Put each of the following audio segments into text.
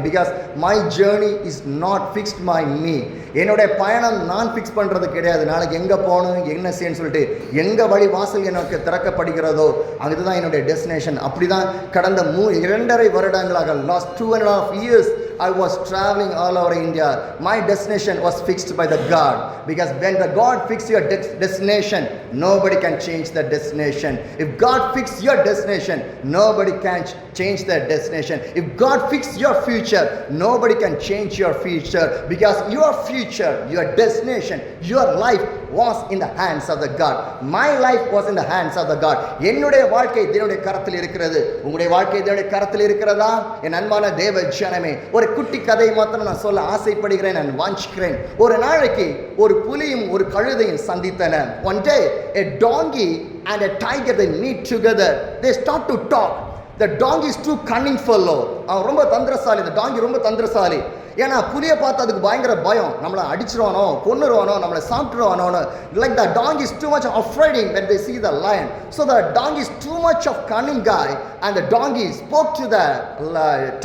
Because my journey is not fixed by me. என்னுடைய பயணம் நான் ஃபிக்ஸ் பண்ணுறது கிடையாது. நாளைக்கு எங்கே போகணும் என்ன செய்யணும்னு சொல்லிட்டு எங்கே வழி வாசல் எனக்கு திறக்கப்படுகிறதோ அதுதான் என்னுடைய டெஸ்டினேஷன். அப்படி தான் கடந்த 2.5 வருடங்களாக last 2.5 years I was traveling all over India. My destination was fixed by the God. Because when the God fixes your destination, nobody can change the destination. If God fixes your destination, nobody can change that destination. If God fixes your future, nobody can change your future. Because your future, your destination, your life was in the hands of the God. My life was in the hands of the God. என்னுடைய வாழ்க்கை தேவனுடைய கரத்தில் இருக்கிறது. உங்களுடைய வாழ்க்கை தேவனுடைய கரத்தில் இருக்கிறதா? என் அன்பான தேவ ஜனமே, ஒரு குட்டி கதை மாத்திரம் நான் சொல்ல ஆசைப்படுகிறேன், நான் வாஞ்சிக்கிறேன். ஒரு நாளைக்கு ஒரு புலியும் ஒரு கழுதையும் சந்தித்தன. One day a donkey and a tiger they meet together. They start to talk. The donkey is too cunning fellow. அவன் ரொம்ப தந்திரசாலி. the donkey ரொம்ப தந்திரசாலி. ஏன்னா புலியை பார்த்து அதுக்கு பயங்கர பயம், நம்மளை அடிச்சிருவானோ கொன்னுருவானோ நம்மளை சாப்பிட்டுருவானோன்னு. Like the donkey is too much afraid when they see the lion. So the donkey is too much of cunning guy, and the donkey spoke to the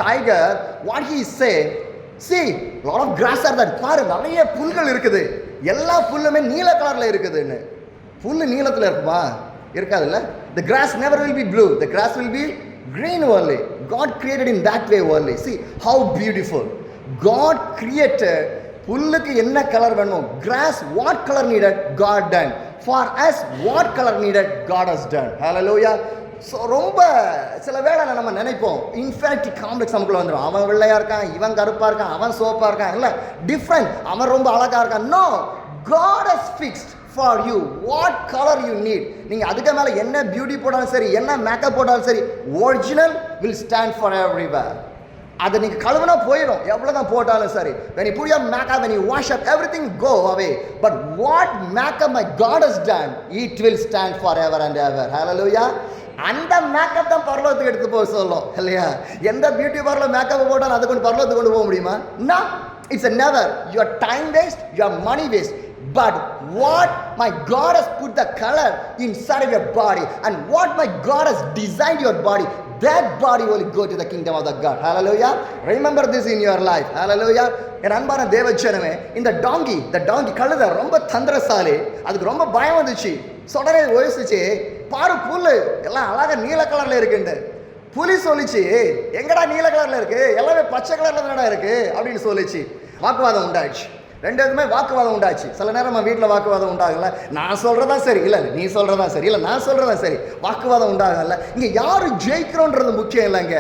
tiger. What he said, see lot of grass are there. பாரு நிறைய புல்கள் இருக்குது, எல்லா புல்லுமே நீல கலர்ல இருக்குதுன்னு. புல்லு நீலத்துல இருக்குமா? இருக்காதுல்ல. The grass never will be blue, the grass will be green only. God created in that way only. See how beautiful God created. புல்லுக்கு என்ன கலர் வேணும்? Grass what color needed, God done. For us what color needed, God has done. Hallelujah. So ரொம்ப சில வேளை நம்ம நினைப்போம் infinity complex நமக்குள்ள வந்துடும். அவன் வெள்ளையா இருக்கான், இவன் கருப்பா இருக்கான், அவன் சோப்பா இருக்கான், இல்லை டிஃப்ரெண்ட், அவன் ரொம்ப அழகா இருக்கான். No, God has fixed for you what color you need. நீங்க அதுக்கு மேல என்ன பியூட்டி போட்டாலும் சரி, என்ன மேக்கப் போட்டாலும் சரி, original will stand for everywhere. அதை நீங்க கழுவுனா போயிடும், எவ்வளவுதான் போட்டாலும் சரி. when you put your makeup, when you wash up, everything go away. But what makeup my God has done, it will stand forever and ever. Hallelujah. அந்த makeup தான் பரலோகத்துக்கு எடுத்து போக சொல்லும் இல்லையா? எந்த பியூட்டி பார்லர் மேக்கப் போட்டாலும் அதை கொண்டு பரலோகத்துக்கு கொண்டு போக முடியுமா? No, it's a never. Your time waste, your money waste. But what my God has put the color inside of your body, and what my God has designed your body, that body will go to the kingdom of the God. Hallelujah. Remember this in your life. Hallelujah. என் அன்பான தேவஜனமே, இந்த டாங்கி கழுதை ரொம்ப தந்திரசாலி. அதுக்கு ரொம்ப பயம் வந்துச்சு. உடனே யோசிச்சு, பாரு புல்லு எல்லாம் அழகா நீல கலர்ல இருக்குன்னு. புலி சொல்லிச்சு, எங்கடா நீல கலர்ல இருக்கு, எல்லாமே பச்சை கலர்ல தானடா இருக்கு அப்படின்னு சொல்லிச்சு. வாக்குவாதம் உண்டாச்சு, ரெண்டுமே வாக்குவாதம் உண்டாச்சு. சில நேரம் நம்ம வீட்டில் வாக்குவாதம் உண்டாகல. நான் சொல்றதா சரி, இல்லை நீ சொல்றதா சரி, இல்லை நான் சொல்றதா சரி, வாக்குவாதம் உண்டாகல. இங்க யாரு ஜெயிக்கிறோன்றது முக்கியம் இல்லைங்க,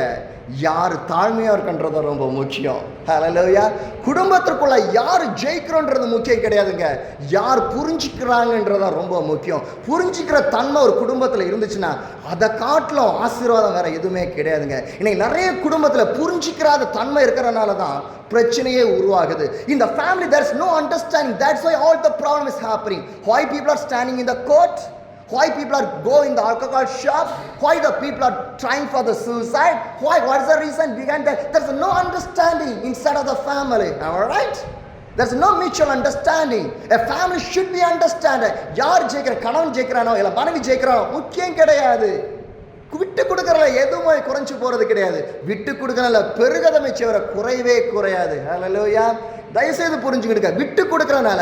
யாரு தாழ்மையா இருக்கின்றது ரொம்ப முக்கியம். ஹல்லேலூயா. குடும்பத்திற்குள்ள யாரு ஜெயிக்கிறோன்றது முக்கியம் கிடையாதுங்க, யார் புரிஞ்சுக்கிறாங்கன்றதா ரொம்ப முக்கியம். புரிஞ்சுக்கிற தன்மை ஒரு குடும்பத்தில் இருந்துச்சுன்னா அதை காட்டிலும் ஆசீர்வாதம் வேற எதுவுமே கிடையாதுங்க. இன்னைக்கு நிறைய குடும்பத்தில் புரிஞ்சிக்கிறாத தன்மை இருக்கிறனால தான் பிரச்சனையே உருவாகுது. In the family there is no understanding. That's why all the problem is happening. Why people are standing in the court? Why people are going in the alcohol shop? Why the people are trying for the suicide? Why? What is the reason behind that? There's no understanding inside of the family. Am I right? There's no mutual understanding. A family should be understanding. யார் ஜெயிக்கிற, கணவன் ஜெயிக்கிறானோ இல்லை மனைவி ஜெயிக்கிறானோ முக்கியம் கிடையாது. விட்டு கொடுக்கறல எதுவுமே குறைஞ்சு போறது கிடையாது. விட்டு கொடுக்கறல பெருகதமை செய்வர குறைவே குறையாது. ஹல்லேலூயா. தயவுசெய்து புரிஞ்சுக்கிடுங்க, விட்டு கொடுக்கறனால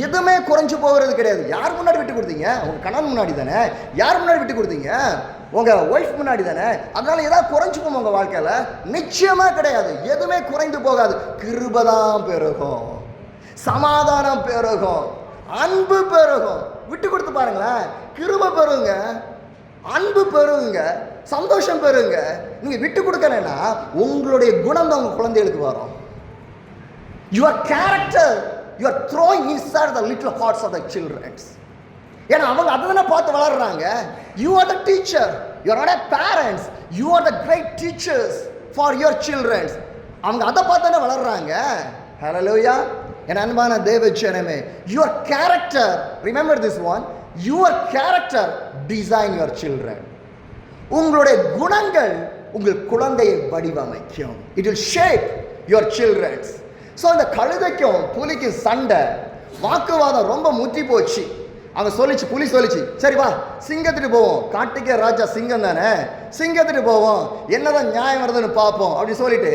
எதுவுமே குறைஞ்சு போகிறது கிடையாது. யார் முன்னாடி விட்டு கொடுத்தீங்க? உங்க கணவன் முன்னாடி தானே. யார் முன்னாடி விட்டு கொடுத்தீங்க? உங்க ஒய்ஃப் முன்னாடி தானே. அதனால ஏதாவது குறைஞ்சு போகும் உங்க வாழ்க்கையில? நிச்சயமா கிடையாது. எதுவுமே குறைந்து போகாது. கிருபைதான் பெருகும், சமாதானம் பெருகும், அன்பு பெருகும். விட்டு கொடுத்து பாருங்களேன், கிருபை பெறுங்க, அன்பு பெறுங்க, சந்தோஷம் பெறுங்க. நீங்க விட்டு கொடுக்கலன்னா உங்களுடைய குணம் தான் உங்க குழந்தைகளுக்கு வரும். Your character you are throwing inside the little hearts of the children. ஏன்னா அவங்க அதனை பார்த்து வளர்றாங்க. You are the teacher, you are not a parents, you are the great teachers for your children. அவங்க அதை பார்த்து வளர்றாங்க. Hallelujah. என் அன்பான தேவஜனமே, your character, remember this one, your character design your children. உங்களுடைய குணங்கள் உங்கள் குழந்தையை வடிவமைக்கும். It will shape your children. So இந்த கழுதைக்கும் புலிக்கும் சண்டை, வாக்குவாதம் ரொம்ப முற்றி போச்சு. அவங்க சொல்லிச்சு, புலி சொல்லிச்சு, சரி வா சிங்கத்துட்டு போவோம், காட்டுக்கே ராஜா சிங்கம் தானே, சிங்கத்துட்டு போவோம், என்னதான் நியாயம் வருதுன்னு பார்ப்போம் அப்படின்னு சொல்லிட்டு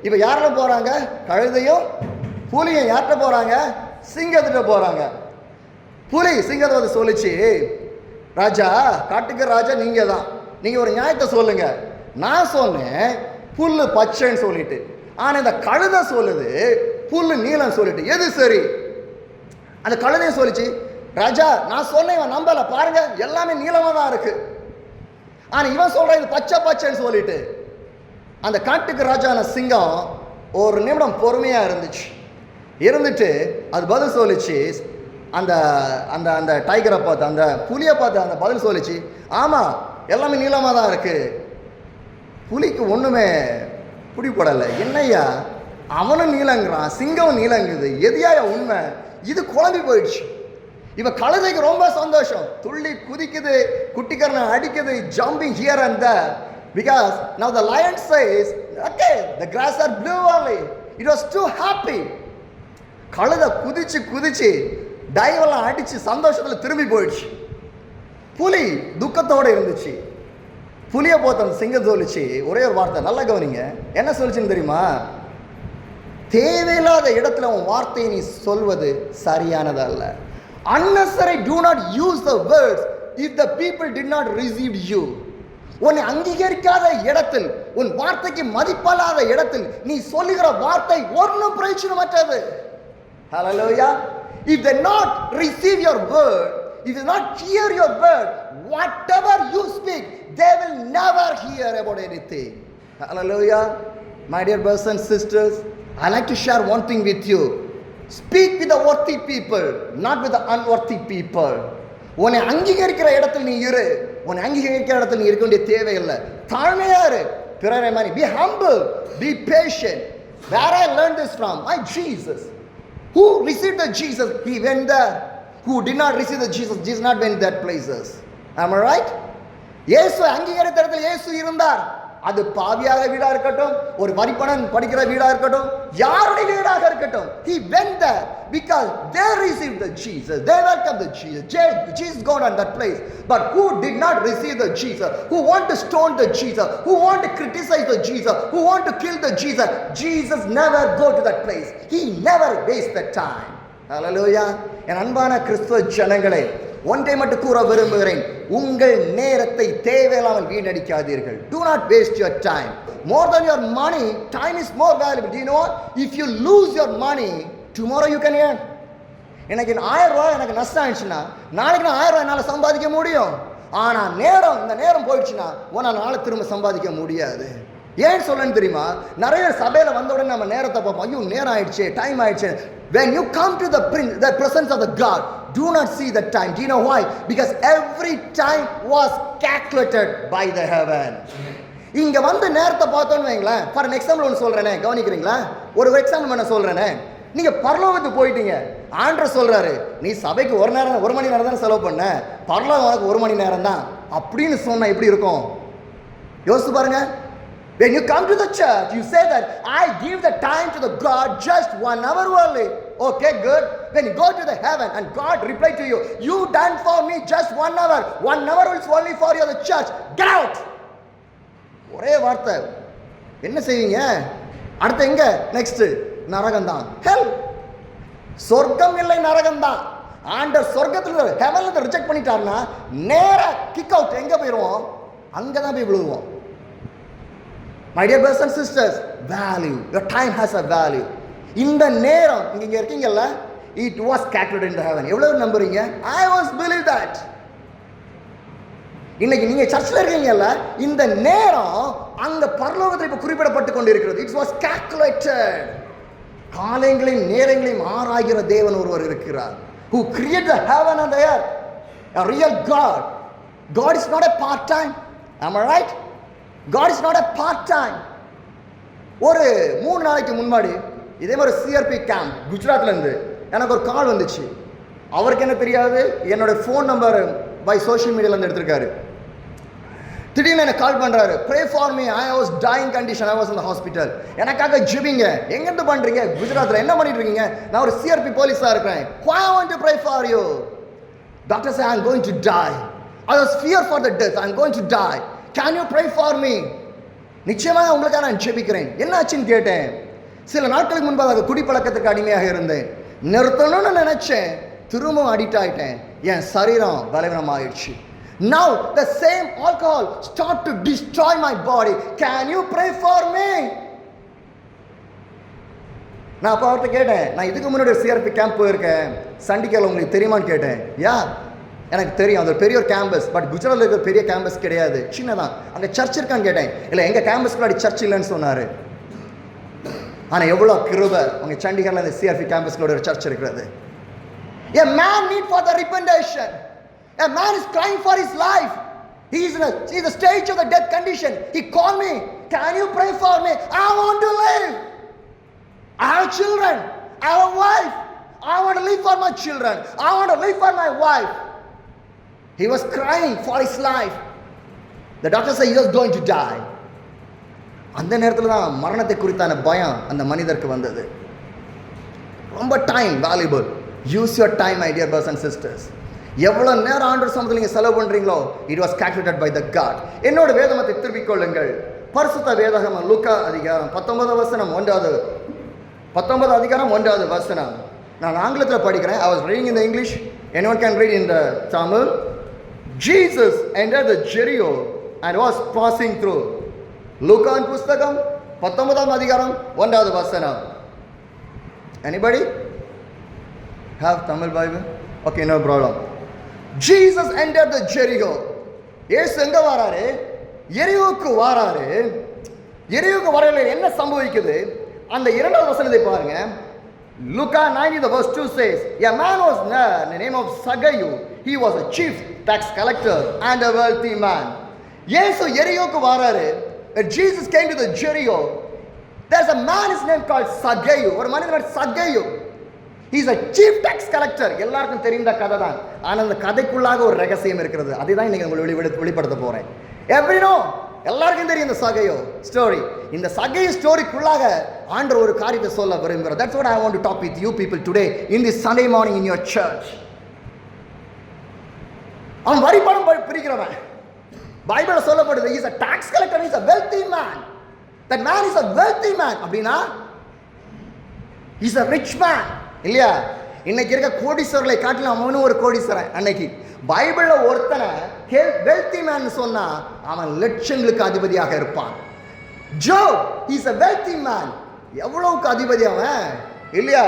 இப்போ யாரெல்லாம் போகிறாங்க? கழுதையும் புலியும் யார்கிட்ட போகிறாங்க? சிங்கத்துட்டு போகிறாங்க. புலி சிங்கத்தை வந்து சொல்லிச்சு, ராஜா, காட்டுக்கு ராஜா நீங்கள் தான், நீங்கள் ஒரு நியாயத்தை சொல்லுங்க. நான் சொன்னேன் புல்லு பச்சைன்னு சொல்லிட்டு, ஆனால் இந்த கழுதை சொல்லுது புல்லு நீளம் சொல்லிட்டு, எது சரி? அந்த கழுதையும் சொல்லிச்சு, ராஜா நான் சொன்னேன் இவன் நம்பல, பாருங்க எல்லாமே நீளமாக தான் இருக்கு, ஆனால் இவன் சொல்ற இது பச்சை பச்சைன்னு சொல்லிட்டு. அந்த காட்டுக்கு ராஜான சிங்கம் ஒரு நிமிடம் பொறுமையாக இருந்துட்டு அது பதில் சொல்லிச்சு. அந்த அந்த அந்த டைகரை பார்த்து, அந்த புலியை பார்த்து அந்த பதில் சொல்லிச்சு, ஆமாம் எல்லாமே நீளமாக தான் இருக்கு. புலிக்கு ஒன்றுமே பிடிப்படலை. என்னையா அவனும் நீளங்கிறான், சிங்கம் நீளங்குது, எதையா உண்மை? இது குழம்பி போயிடுச்சு. இப்போ கழுதைக்கு ரொம்ப சந்தோஷம், துள்ளி குதிக்குது, குட்டிக்கரனை அடிக்குது, jumping here and there, because now the lion says, okay, the grass are blue only. It was too happy. கழுதை குதிச்சு டைவெல்லாம் அடிச்சு சந்தோஷத்தில் திரும்பி போயிடுச்சு. புலி துக்கத்தோடு இருந்துச்சு. புலியை பார்த்து அந்த சிங்கம் சொல்லிச்சு ஒரே ஒரு வார்த்தை, நல்லா கவனிங்க, என்ன சொல்லிச்சுன்னு தெரியுமா? தேவையில்லாத இடத்துல உன் வார்த்தையை நீ சொல்வது சரியானதல்ல. Unnecessary, do not use the words if the people did not receive you. உன்னை அங்கீகரிக்காத இடத்தில், உன் வார்த்தைக்கு மதிப்பல்லாத இடத்தில் நீ சொல்லுகிற வார்த்தை ஒன்றும் பிரயோஜனமற்றது. Hallelujah. If they not receive your word, if they not hear your word, whatever you speak, they will never hear about anything. Hallelujah. My dear brothers and sisters, I like to share one thing with you. Speak with the worthy people, not with the unworthy people. உன்னை அங்கீகரிக்கிற இடத்தில் நீ இரு, உன்னை அங்கீகரிக்கிற இடத்தில் நீ இருக்க வேண்டிய தேவையில்லை. தாழ்மையா இரு, பிறரை மாதிரி. Be humble, be patient. Where I learned this from? My Jesus. Who received the Jesus? He went there. Who did not receive the Jesus? Jesus not went that places. Am I right? இயேசு அங்கீகரித்த இடத்தில் இயேசு இருந்தார். அது பாவியாக வீடா இருக்கட்டும், ஒரு வரிப்பணம் படிக்கிற வீடா இருக்கட்டும், யாருடைய வீடாக இருக்கட்டும், he went there because they received the Jesus, they welcomed the Jesus. Jesus gone on that place. But who did not receive the Jesus, who want to stone the Jesus, who want to criticize the Jesus, who want to kill the Jesus, Jesus never go to that place. He never waste the time. Hallelujah. என் அன்பான கிறிஸ்துவ ஜனங்களே, ஒன்றை மட்டும் கூற விரும்புகிறேன், உங்கள் நேரத்தை தேவையில்லாமல் வீணடிக்காதீர்கள். Do not waste your time. More than your money, time is more valuable. Do you know what? If you lose your money, tomorrow you can earn. எனக்கு 1000 ரூபாய் எனக்கு நஷ்டம் ஆயிடுச்சுன்னா நாளைக்கு நான் 1000 ரூபாய் என்னால் சம்பாதிக்க முடியும். ஆனால் இந்த நேரம் போயிடுச்சுன்னா உன்னால் திரும்ப சம்பாதிக்க முடியாது. ஏன் சொல்லன்னு தெரியுமா? நிறைய சபையில் வந்த உடனே நம்ம நேரத்தை பார்ப்போம், ஐயோ நேரம் ஆயிடுச்சு, டைம் ஆயிடுச்சு. When you come to the presence of the God, do not see the time. Do you know why? Because every time was calculated by the heaven. இங்க வந்து நேரத்தை பார்த்தோன்னு வைங்களேன். ஃபார் an எக்ஸாம்பிள் ஒன்று சொல்றேனே, கவனிக்கிறீங்களா? ஒரு எக்ஸாம்பிள் பண்ண சொல்றேனே. நீங்க பரலோகத்துக்கு போயிட்டீங்க, ஆண்டவர் சொல்றாரு, நீ சபைக்கு 1 மணி நேரம் தான் செலவு பண்ண, பரலோகம் உனக்கு 1 மணி நேரம் தான் அப்படின்னு சொன்னா எப்படி இருக்கும்? யோசிச்சு பாருங்க. When you come to the church, you say that I give the time to the God just 1 hour only. Okay, good. When you go to the heaven and God reply to you, you done for me just 1 hour. 1 hour is only for you the church. Get out. ஒரே வார்த்தை. என்ன செய்வீங்க? அடுத்து எங்க? Next நரகம் தான். ஹெல். சொர்க்கம் இல்லை, நரகம் தான். ஆண்டவர் சொர்க்கத்துல ஹெவன்ல ரிஜெக்ட் பண்ணிட்டாருன்னா நேரா கிக் அவுட். எங்க போயிடுவோம்? அங்க தான் போய் விழுவோம். My dear brothers and sisters, value. Your time has a value. இந்த நேரம் இங்க இருக்கீங்கல்ல, it was calculated in the heaven. எவ்வளவு நம்புறீங்க? I was believe that. இன்னைக்கு நீங்க சர்ச்சில் இருக்கீங்கல்ல, இந்த நேரம் அங்க பரலோகத்தில் இப்ப குறிப்பிடப்பட்டு கொண்டிருக்கிறது. It was calculated. காலங்களையும் நேரங்களையும் ஆராய்கிற தேவன் ஒருவர் இருக்கிறார். Who created the heaven and the earth. A real God. God is not a part time. Am I right? God is not a part time. ஒரு 3 நாளைக்கு முன்னாடி இதே மாதிரி சிஆர்பி கேம்ப் குஜராத்லேருந்து எனக்கு ஒரு கால் வந்துச்சு. அவருக்கு என்ன தெரியாது, என்னோட ஃபோன் நம்பர் பை சோஷியல் மீடியாவிலேருந்து எடுத்திருக்காரு. திடீர்னு எனக்கு கால் பண்ணுறாரு, pray for me, I was dying condition, I was in the hospital. எனக்காக ஜிபிங்க. எங்கேருந்து பண்ணுறீங்க? குஜராத்தில். என்ன பண்ணிட்டு இருக்கீங்க? நான் ஒரு சிஆர்பி போலீஸாக இருக்கிறேன். I want to pray for you. Doctor said, I'm going to die. I was fear for the death. I'm going to die. Can you pray for me? நிச்சயமாக உங்களுக்காக நான் ஜெபிக்கிறேன். என்னாச்சுன்னு கேட்டேன். சில நாட்களுக்கு முன்பாக குடிப்பழக்கத்துக்கு அடிமையாக இருந்தேன். நிறுத்தணும்னு நினைச்சேன், திரும்பவும் அடிக்ட் ஆயிட்டேன். என் சரீரம் பலவீனமாயிடுச்சு. Now the same alcohol start to destroy my body. Can you pray for me? நான் அப்போ அவர்கிட்ட கேட்டேன், நான் இதுக்கு முன்னாடி சிஆர்பி கேம்ப் போயிருக்கேன், சண்டிகேல உங்களுக்கு தெரியுமான்னு கேட்டேன். எனக்கு தெரியும், அது பெரிய ஒரு கேம்பஸ், பட் குஜராத்தில் இருக்கிற பெரிய கேம்பஸ் கிடையாது, சின்னதான். அங்கே சர்ச் இருக்கான்னு கேட்டேன். இல்லை, எங்கள் கேம்பஸ்க்கு முன்னாடி சர்ச் இல்லைன்னு சொன்னார். ஆனால் எவ்வளோ கிருபை, உங்கள் சண்டிகரில் இந்த சிஆர்பி கேம்பஸ்க்கு ஒரு சர்ச் இருக்கிறது. A man need for the repentation. A man is crying for his life. He is in the stage of the death condition. He called me. Can you pray for me? I want to live. I have children. I have a wife. I want to live for my children. I want to live for my wife. He was crying for his life. The doctor said he was going to die. அந்த நேரத்தில் தான் மரணத்தை குறித்தான பயம் அந்த மனிதருக்கு வந்தது. ரொம்ப time valuable. Use your time, my dear brothers and sisters. எவ்வளோ நேரம் ஆண்டவர் சமூகத்தில் நீங்கள் செலவு பண்ணுறீங்களோ, it was calculated by the God. என்னோட வேதமத்தை திருப்பிக் கொள்ளுங்கள். பரிசுத்த வேதகம் லூக்கா அதிகாரம் 19 வசனம் 19 அதிகாரம் 1 வசனம். நான் ஆங்கிலத்தில் படிக்கிறேன். I was reading in the English. Anyone can read in the Tamil. Jesus entered the Jericho and was passing through. லூக்கான் புஸ்தகம் 19 அதிகாரம் 1 வசனம். Anybody have Tamil Bible? Okay, no problem. Jesus entered the Jericho. இயேசு எங்க வராரு? எரியோக்கு வராரு. எரியோக்கு வரல என்ன சம்பவிக்குது? அந்த 2வது வசனத்தை பாருங்க. Luka 19 verse 2 says, a man was in the name of Sagayu. He was a chief tax collector and a wealthy man. இயேசு எரியோக்கு வராரு. Jesus came to the Jericho. There's a man, his name called Sagayu. ஒரு மனிதன் பேர் சகையு. He is a chief tax collector. எல்லாருக்கும் தெரிந்த கதை தான். ஆனால் அந்த கதைக்குள்ளாக ஒரு ரகசியம் இருக்கிறது. அதை தான் இன்னைக்கு உங்களுக்கு வெளிப்படுத்த போறேன். எல்லாருக்கும் தெரியும் இந்த சகையோ ஸ்டோரி. இந்த சகையோ ஸ்டோரிக்குள்ளாக ஆண்டவர் ஒரு காரியத்தை சொல்ல விரும்புகிறார். That's what I want to talk with you people today in this Sunday morning in your church. அவன் வரி பணம் பிரிக்கிறவன். பைபிள்ல சொல்லப்படுது, he is a tax collector, he is a wealthy man. That man is a wealthy man. அப்படினா he is a rich man. இல்லையா? இன்னைக்கு இருக்க கோடீஸ்வரர்களை காட்டிலும் அவனும் ஒரு கோடீஸ்வரன். அன்னைக்கு பைபிள்ல ஒருத்தனை வெல்தி மேன் சொன்னா அவன் லட்சங்களுக்கு அதிபதியாக இருப்பான். ஜோப் இஸ் a wealthy man. எவ்வளவுக்கு அதிபதி அவன், இல்லையா?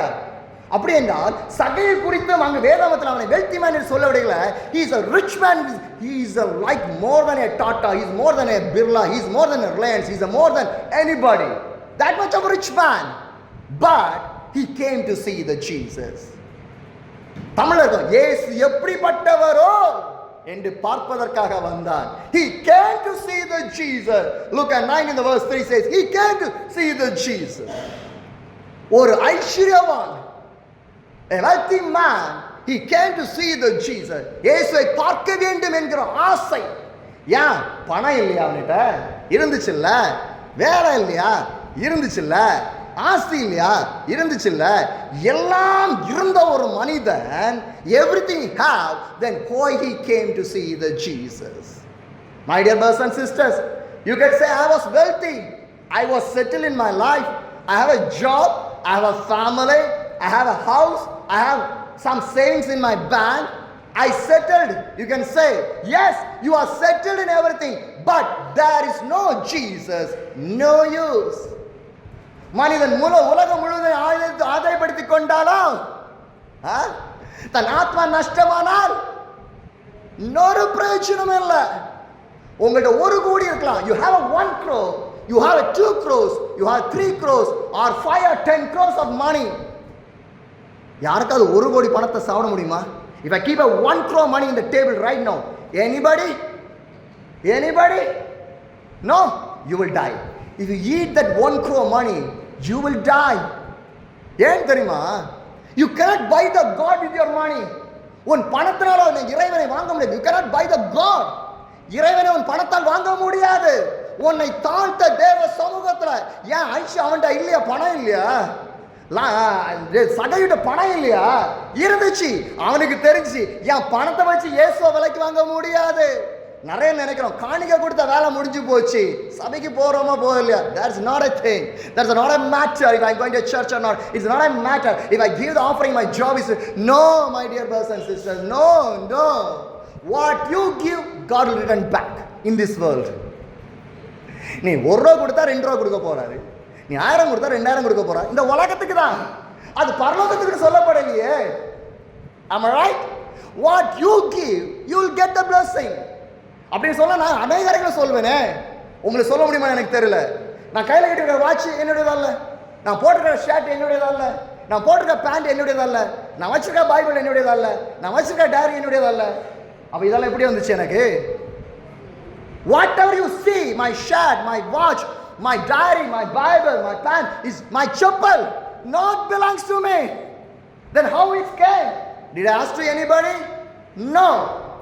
அப்படி என்றால் சகையை குறித்து அங்க வேதாகமத்தில் அவனை வெல்தி மேன் என்று சொல்ல விடல. he is a rich man. he is a like more than a Tata, he is more than a Birla, he is more than a Reliance, he is a more than anybody. That much of a rich man. But he came to see the Jesus. தமிழர்கள் இயேசு எப்படிப்பட்டவரோ என்று பார்ப்பதற்காக வந்தார். He came to see the Jesus. Look at 9 in the verse 3 says he came to see the Jesus. ஒரு ஐஸ்வர்யவான், a wealthy man, he came to see the Jesus. இயேசுவை பார்க்க வேண்டும் என்கிற ஆசை. ஏன்? பணம் இல்லையா அவன்கிட்ட? இருந்துச்சுல்ல. வேலை இல்லையா? இருந்துச்சுல்ல. ஆஸ்தி இல்லையா? இருந்துச்சுல்ல. எல்லாம் இருந்த ஒரு மனிதன், everything have, then why he came to see the Jesus. My dear brothers and sisters, you can say I was wealthy, I was settled in my life, I have a job, I have a family, I have a house, I have some savings in my bank, I settled. You can say yes, you are settled in everything, but there is no Jesus, no use. மனிதன் உலகம் முழுவதும் ஆதாயப்படுத்திக் கொண்டாலும் தன் ஆத்மா நஷ்டமானால் இன்னொரு பிரயோஜனம் இல்லை. உங்கள்கிட்ட 1 கோடி இருக்கலாம். you have a 1 crore, you have a 2 crores, you have 3 crores or 5 or 10 crores of money. யாருக்காவது 1 கோடி பணத்தை சாப்பிட முடியுமா? if I keep a 1 crore money in the table right now, anybody no, you will die. if you eat that 1 crore money, you will die. ஏன் தெரியுமா? you cannot buy the God with your money. உன் பணத்தினால இறைவனை வாங்க முடியாது. you cannot buy the God. இறைவனை உன் பணத்தால் வாங்க முடியாது. உன்னை தாழ்த்த தேவ சமூகத்தில் ஏன் ஐஷா அவன்கிட்ட இல்லையா? பணம் இல்லையா? சகையிட்ட பணம் இல்லையா? இருந்துச்சு. அவனுக்கு தெரிஞ்சு என் பணத்தை வச்சு இயேசுவை விலைக்கு வாங்க முடியாது. நிறைய நினைக்கிறோம் காணிக்க கொடுத்த வேலை முடிஞ்சு போச்சு, சபைக்கு போறோமா போகலையா. That's not a thing. That's not a matter if I'm going to church or not. It's not a matter if I give the offering, my job is no, my dear brothers and sisters. No. What you give, God will return back in this world. நீ 1 ரூபா கொடுத்தா 2 ரூபா கொடுக்க போறாரு, நீ 1000 கொடுத்தா 2000 கொடுக்க போற. இந்த உலகத்துக்கு தான், அது பரலோகத்துக்கு சொல்லப்படலையே. Am I right? What you give, you will get the blessing. அப்படின்னு சொல்ல நான் அநேகர்களை சொல்வேனே, உங்களுக்கு சொல்ல முடியுமா எனக்கு தெரியல. நான் கையில் கட்டிருக்கிற வாட்ச் என்னுடையதல்ல, நான் போட்டிருக்கிற ஷர்ட் என்னுடையதல்ல, நான் போட்டிருக்க பேண்ட் என்னுடையதல்ல, நான் வச்சிருக்க பைபிள் என்னுடையதல்ல, நான் வச்சிருக்க டைரி என்னுடையதல்ல. அப்ப இதெல்லாம் எப்படி வந்துச்சு எனக்கு? Whatever you see, my shirt, my watch, my diary, my Bible, my pen is my chappal, not belongs to me. Then how it came? Did I ask to anybody? No.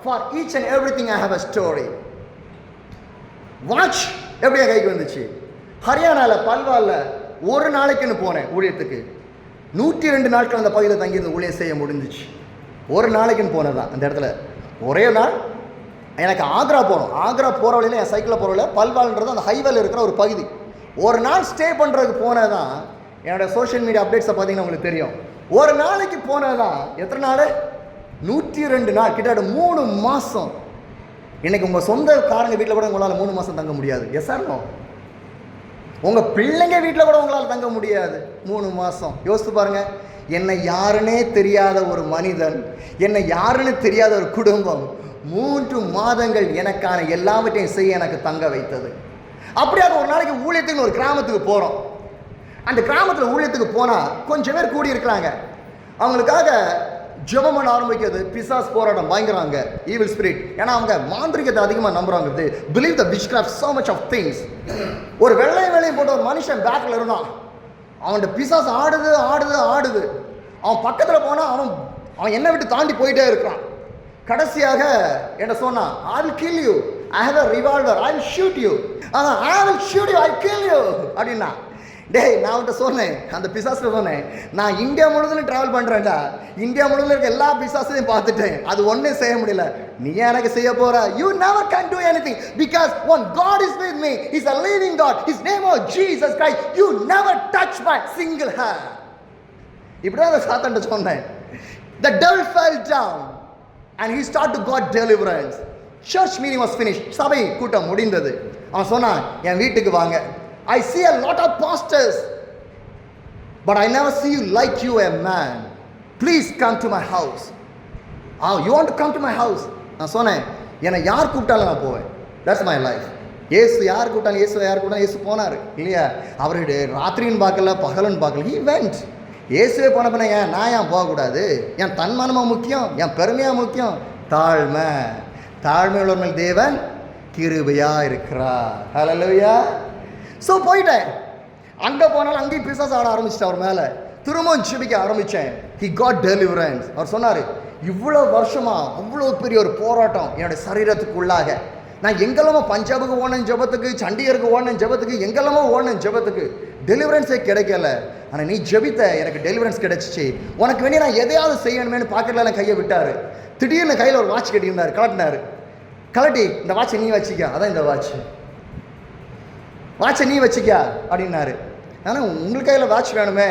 For each and everything I have a story. Watch எப்படியா கைக்கு வந்துச்சு? ஹரியானால பல்வால்ல ஒரு நாளைக்குன்னு போனேன் ஊழியத்துக்கு. 102 நாட்கள் அந்த பகுதியில் தங்கியிருந்து ஊழியம் செய்ய முடிஞ்சிச்சு. ஒரு நாளைக்குன்னு போனதான் அந்த இடத்துல. ஒரே நாள் எனக்கு ஆக்ரா போகணும். ஆக்ரா போகிற வழியில் என் சைக்கிளில் போகிற வழியில் பல்வால்ன்றது அந்த ஹைவேல இருக்கிற ஒரு பகுதி. ஒரு நாள் ஸ்டே பண்ணுறதுக்கு போனதான். என்னோட சோஷியல் மீடியா அப்டேட்ஸை பார்த்தீங்கன்னா உங்களுக்கு தெரியும். ஒரு நாளைக்கு போனதான் எத்தனை நாள்? 102 நாள், கிட்டத்தட்ட 3 மாதம். இன்னைக்கு உங்கள் சொந்த காரங்க வீட்டில் கூட உங்களால் 3 மாதம் தங்க முடியாது. Yes sir no? உங்கள் பிள்ளைங்க வீட்டில் கூட உங்களால் தங்க முடியாது 3 மாதம். யோசித்து பாருங்கள். என்னை யாருன்னே தெரியாத ஒரு மனிதன், என்னை யாருன்னு தெரியாத ஒரு குடும்பம் 3 மாதங்கள் எனக்கான எல்லாவற்றையும் செய்ய எனக்கு தங்க வைத்தது. அப்படியாக ஒரு நாளைக்கு ஊழியத்துக்கு ஒரு கிராமத்துக்கு போகிறோம். அந்த கிராமத்தில் ஊழியத்துக்கு போனால் கொஞ்சம் பேர் கூடி இருக்கிறாங்க. அவங்களுக்காக ஜெபம் பண்ண ஆரம்பிக்கிறது. பிசாஸ் போராட்டம் பயங்கராங்க, ஈவில் ஸ்பிரிட். ஏன்னா அவங்க மாந்திரிகத்தை அதிகமாக நம்புறாங்க. Believe the witchcraft so much of things. ஒரு வெள்ளையும் போட்ட ஒரு மனுஷன் பேக்கில் இருந்தான். அவன்கிட்ட பிசாஸ் ஆடுது. அவன் பக்கத்தில் போனால் அவன் என்னை விட்டு தாண்டி போயிட்டே இருக்கிறான். கடைசியாக என்ன சொன்னான்? I will kill you. I have a revolver. I will shoot you. I will shoot you. I will kill you அப்படின்னா. டேய், நான் அவன்கிட்ட சொன்னேன், அந்த பிசாஸில் சொன்னேன், நான் இந்தியா முழுவதும் ட்ராவல் பண்ணுறேன்டா, இந்தியா முழுவதும் இருக்க எல்லா பிசாஸையும் பார்த்துட்டேன், அது ஒன்றும் செய்ய முடியல. நீ எனக்கு செய்ய போற? You never can do anything because one God is with me. He's a living God. His name is Jesus Christ. You never touch my single hand. இப்படிதான் அந்த சாத்தான்கிட்ட சொன்னேன். The devil fell down and he started to got deliverance. Church meeting was finished. சபை கூட்டம் முடிந்தது. அவன் சொன்னான், என் வீட்டுக்கு வாங்க. I see a lot of pastors, but I never see you like you a man. Please come to my house. You want to come to my house? நான் சொன்னேன், என்னை யார் கூப்பிட்டாலும் நான் போவேன். That's my life. இயேசு யார் கூப்பிட்டாலும் இயேசு போனார் இல்லையா? அவருடைய ராத்திரின்னு பார்க்கல, பகலன்னு பார்க்கல. He went. இயேசுவே போன பின்ன நான் ஏன் போகக்கூடாது? என் தன்மானமாக முக்கியம், என் பெருமையாக முக்கியம். தாழ்மை உள்ளவர் மேல் தேவன் கிருபையா இருக்கிறார். ஹல்லேலூயா. ஸோ போயிட்டேன். அங்கே போனாலும் அங்கேயும் பிசாசு ஆட ஆரம்பிச்சிட்டேன். அவர் மேலே திரும்பவும் ஜெபிக்க ஆரம்பித்தேன். He got deliverance. அவர் சொன்னார், இவ்வளோ வருஷமாக அவ்வளோ பெரிய ஒரு போராட்டம் என்னுடைய சரீரத்துக்குள்ளாக. நான் எங்கெல்லாமோ பஞ்சாபுக்கு ஓடினேன் ஜெபத்துக்கு, சண்டிகருக்கு ஓடினேன் ஜெபத்துக்கு, எங்கெல்லாமோ ஓடினேன் ஜெபத்துக்கு, டெலிவரன்ஸே கிடைக்கல. ஆனால் நீ ஜெபித்த, எனக்கு டெலிவரன்ஸ் கிடைச்சிச்சு. உனக்கு வேண்டிய நான் எதையாவது செய்யணுமேனு பாக்கெட்லாம் கையை விட்டார். திடீர்னு கையில் ஒரு வாட்ச் கட்டியிருந்தார். கலட்டி இந்த வாட்சை நீ வச்சிக்க. அதான் இந்த வாட்சை நீ வச்சிக்க அப்படின்னாரு. ஆனால் உங்களுக்கு கையில் வாட்ச் வேணுமே,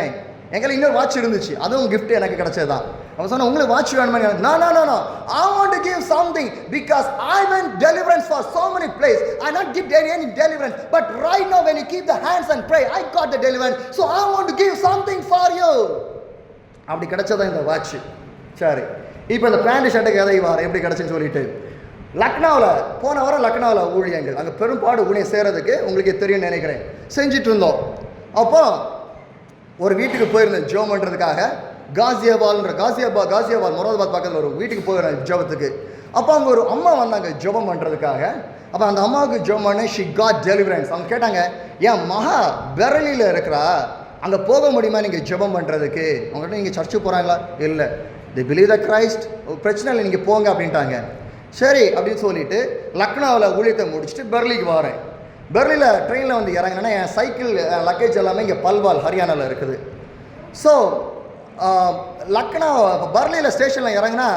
எங்களை இன்னொரு வாட்ச் இருந்துச்சு, அதுவும் கிஃப்ட் எனக்கு கிடைச்சதுதான். அவன் சொன்ன, உங்களுக்கு வாட்ச் வேணுமே? No. I want to give something because I went deliverance for so many places. I not give any deliverance, but right now when you keep the hands and pray, I got the deliverance. So I want to give something for you. அப்படி கிடைச்சதான் இந்த watch. சரி, இப்போ இந்த pant ஷர்ட்டுக்கு எதை வார எப்படி கிடைச்சுன்னு சொல்லிட்டு லக்னோவில் போன வாரம் லக்னோவில் ஊழியங்கள், அங்கே பெரும்பாடு ஊழியம் செய்கிறதுக்கு உங்களுக்கு தெரியும் நினைக்கிறேன், செஞ்சுட்டு இருந்தோம். அப்போ ஒரு வீட்டுக்கு போயிருந்தேன் ஜெபம் பண்ணுறதுக்காக. காசியாபாத் மொராதாபாத் பக்கத்தில் ஒரு வீட்டுக்கு போயிருந்தேன் ஜெபத்துக்கு. அப்போ அவங்க ஒரு அம்மா வந்தாங்க ஜெபம் பண்ணுறதுக்காக. அப்போ அந்த அம்மாவுக்கு ஜெபம் பண்ண ஷி காட் டெலிவரன்ஸ். அவங்க கேட்டாங்க, என் மகா பெரலியில் இருக்கிறா, அங்கே போக முடியுமா நீங்கள் ஜெபம் பண்ணுறதுக்கு? அவங்ககிட்ட நீங்கள் சர்ச்சுக்கு போகிறாங்களா? இல்லை, தி பிலீவ் த கிரைஸ்ட், பிரச்சனை இல்லை, நீங்கள் போங்க அப்படின்ட்டாங்க. சரி அப்படின்னு சொல்லிட்டு லக்னோவில் ஊழியத்தை முடிச்சுட்டு பெர்லிக்கு வரேன். பெர்லியில் ட்ரெயினில் வந்து இறங்கினேன்னா என் சைக்கிள் லக்கேஜ் எல்லாமே இங்கே பல்வால் ஹரியானாவில் இருக்குது. ஸோ லக்னோ பர்லியில் ஸ்டேஷனில் இறங்கினா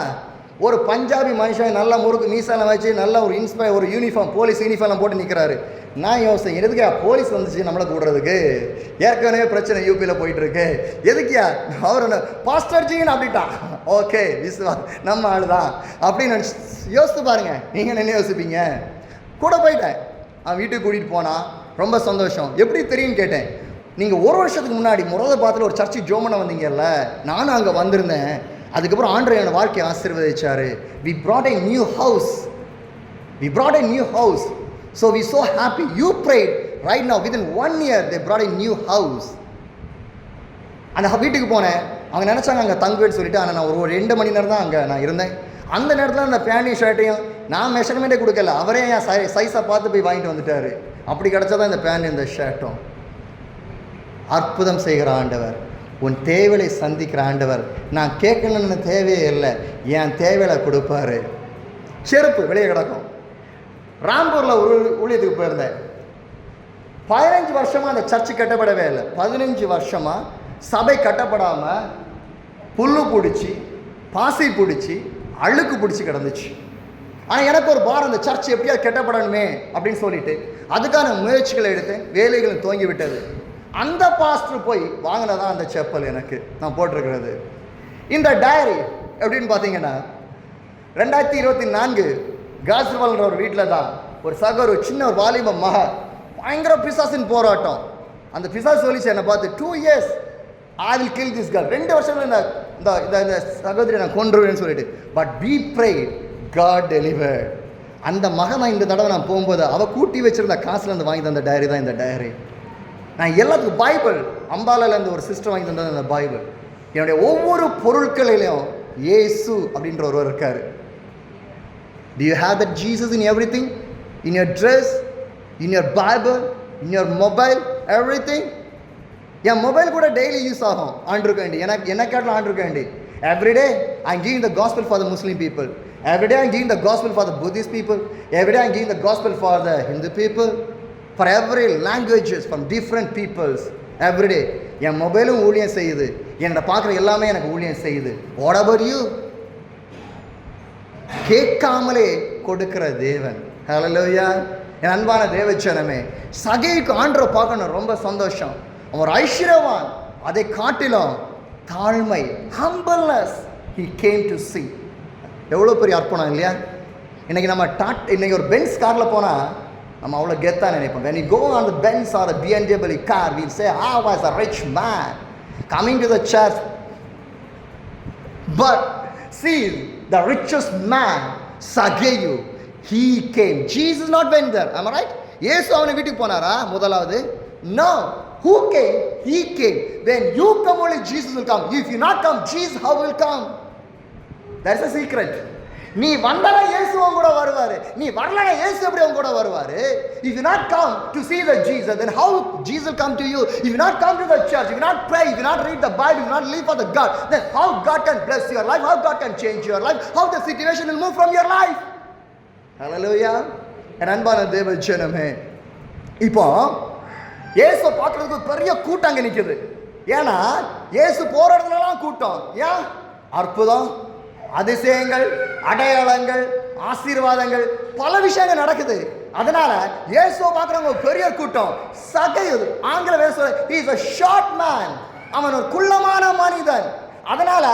ஒரு பஞ்சாபி மனுஷன் நல்ல முறுக்கு மீசாலம் வச்சு நல்ல ஒரு யூனிஃபார்ம் போலீஸ் யூனிஃபார்ம் போட்டு நிற்கிறாரு. நான் யோசித்தேன், எதுக்கா போலீஸ் வந்துச்சு நம்மளை கூடுறதுக்கு? ஏற்கனவே பிரச்சனை யூபியில் போயிட்டுருக்கு, எதுக்கியா அவர் ஒன்று பாஸ்டர் ஜீன் அப்படின்ட்டான். ஓகே விஸ்வா நம்ம ஆள் தான் அப்படின்னு நினச்சி யோசித்து பாருங்கள். நீங்கள் என்ன யோசிப்பீங்க? கூட போயிட்டேன். அவன் வீட்டுக்கு கூட்டிகிட்டு போனான், ரொம்ப சந்தோஷம். எப்படி தெரியும்னு கேட்டேன். நீங்கள் ஒரு வருஷத்துக்கு முன்னாடி பாத்தில் ஒரு சர்ச்சு ஜோமனை வந்தீங்கல்ல, நானும் அங்கே வந்திருந்தேன். அதுக்கப்புறம் ஆண்டவர் என்னோட வாழ்க்கையை ஆசீர்வதிச்சாரு. We brought a new house. So we so happy. You prayed. Right now within 1 year they brought a new house. அந்த வீட்டுக்கு போனேன். அவங்க நினச்சாங்க அங்கே தங்குவேன்னு சொல்லிட்டு, ஆனால் நான் ஒரு 2 மணி நேரம் தான் அங்கே நான் இருந்தேன். அந்த நேரத்தில் அந்த பேண்டையும் ஷர்ட்டையும் நான் மெஷர்மெண்ட்டே கொடுக்கல, அவரே என் சைஸை பார்த்து போய் வாங்கிட்டு வந்துட்டார். அப்படி கிடச்சதான் இந்த பேண்ட் இந்த ஷர்ட்டும். அற்புதம் செய்கிற ஆண்டவர், உன் தேவையை சந்திக்கிற ஆண்டவர். நான் கேட்கணுன்னு தேவையே இல்லை, என் தேவையை கொடுப்பாரு. செருப்பு வெளியே கிடக்கும். ராம்பூரில் ஒரு ஊழியத்துக்கு போயிருந்தேன். 15 வருஷமாக அந்த சர்ச்சு கட்டப்படவே இல்லை. 15 வருஷமாக சபை கட்டப்படாமல் புல்லு பிடிச்சி பாசி பிடிச்சி அழுக்கு பிடிச்சி கிடந்துச்சு. ஆனால் எனக்கு ஒரு பாரம், அந்த சர்ச் எப்படியாவது கட்டப்படணுமே அப்படின்னு சொல்லிட்டு அதுக்கான முயற்சிகளை எடுத்தேன். வேலைகளும் துவங்கி விட்டது. அந்த பாஸ்டர் போய் வாங்கினதான் அந்த செப்பல் எனக்கு நான் போட்டிருக்கிறது. இந்த டைரி எப்படின்னு பார்த்தீங்கன்னா 2024 காஸ்வால்ன்ற ஒரு வீட்டில் தான் ஒரு சகோதர சின்ன ஒரு வாலிப மக பயங்கர பிசாசின் போராட்டம். அந்த பிசாசு சொல்லிச்சு என்னை பார்த்து, 2 years I will kill this girl. 2 வருஷம் இந்த சகோதரி நான் கொன்றுவேன்னு சொல்லிட்டு. But we prayed, God delivered. அந்த மகனை இந்த தடவை நான் போகும்போது அவள் கூட்டி வச்சிருந்த காசுலேருந்து வாங்கி தந்த டைரி தான் இந்த டைரி. நான் எல்லாத்துக்கும் பைபிள், அம்பாலாலேருந்து ஒரு சிஸ்டர் வாங்கி தந்தது அந்த பைபிள். என்னுடைய ஒவ்வொரு பொருட்களிலையும் இயேசு அப்படின்ற ஒருவர் இருக்கார். Do you have that Jesus in everything? In your dress, in your Bible, in your mobile, everything? N mobile கூட டெய்லி யூஸ் ஆகும். ஆண்டிருக்க வேண்டி எனக்கு என்ன கேட்டாலும் ஆண்டிருக்க வேண்டி. Everyday I'm giving the gospel for the Muslim people. Everyday I'm giving the gospel for the Buddhist people. Everyday I'm giving the gospel for the Hindu people. For every languages from different peoples. Everyday என் மொபைலும் ஊழியம் செய்யுது, என்னோட பார்க்குற எல்லாமே எனக்கு ஊழியம் செய்யுது. What about you? கேட்காமலே கொடுக்கிற தேவன். ஹல்லேலூயா. என் அன்பான தேவச்சனமே, சகேயுக்கு ஆண்டவரை பார்க்கணும், ரொம்ப சந்தோஷம். அவர் ஐஸ்வர்யவான், அதை காட்டிலும் தாழ்மை, humbleness he came to see. எவ்வளோ பெரிய அர்ப்பணம் இல்லையா? இன்னைக்கு நம்ம இன்னைக்கு ஒரு பென்ஸ் காரில் போனால் நம்ம அவ்வளோ கெத்தாக நினைப்போம். when you go on the Benz or a BMW car, we'll say, I was a rich man coming to the church. But see, the richest man, Sageyu, he came. Jesus not went there. Am I right? இயேசு அவனை வீட்டுக்கு போனாரா முதலாவது? No. Who came? He came. When you come only Jesus will come. If you not come, Jesus how will come? That's a secret. நீ வந்தா இயேசு உன் கூட வருவாரு, நீ வரலனா இயேசு எப்படி உன் கூட வருவாரு? If you not come to see the Jesus, then how Jesus will come to you? If you not come to the church, if you not pray, if you not read the Bible, if you not live for the God, then how God can bless your life? How God can change your life? How the situation will move from your life? Hallelujah. என் அன்பான தேவ ஜனமே, இப்போ இயேசு பார்க்கறதுக்கு பெரிய கூட்டம் அங்கே நிற்குது. ஏன்னா இயேசு போற இடத்துலலாம் கூட்டம். ஏன்? அற்புதம், அதிசயங்கள், அடையாளங்கள், ஆசீர்வாதங்கள், பல விஷயங்கள் நடக்குது. அதனால இயேசுவை பார்க்குறவங்க பெரிய கூட்டம். சகேயு ஆங்கில வேற he is a short man. அவன் ஒரு குள்ளமான மனிதன். அதனால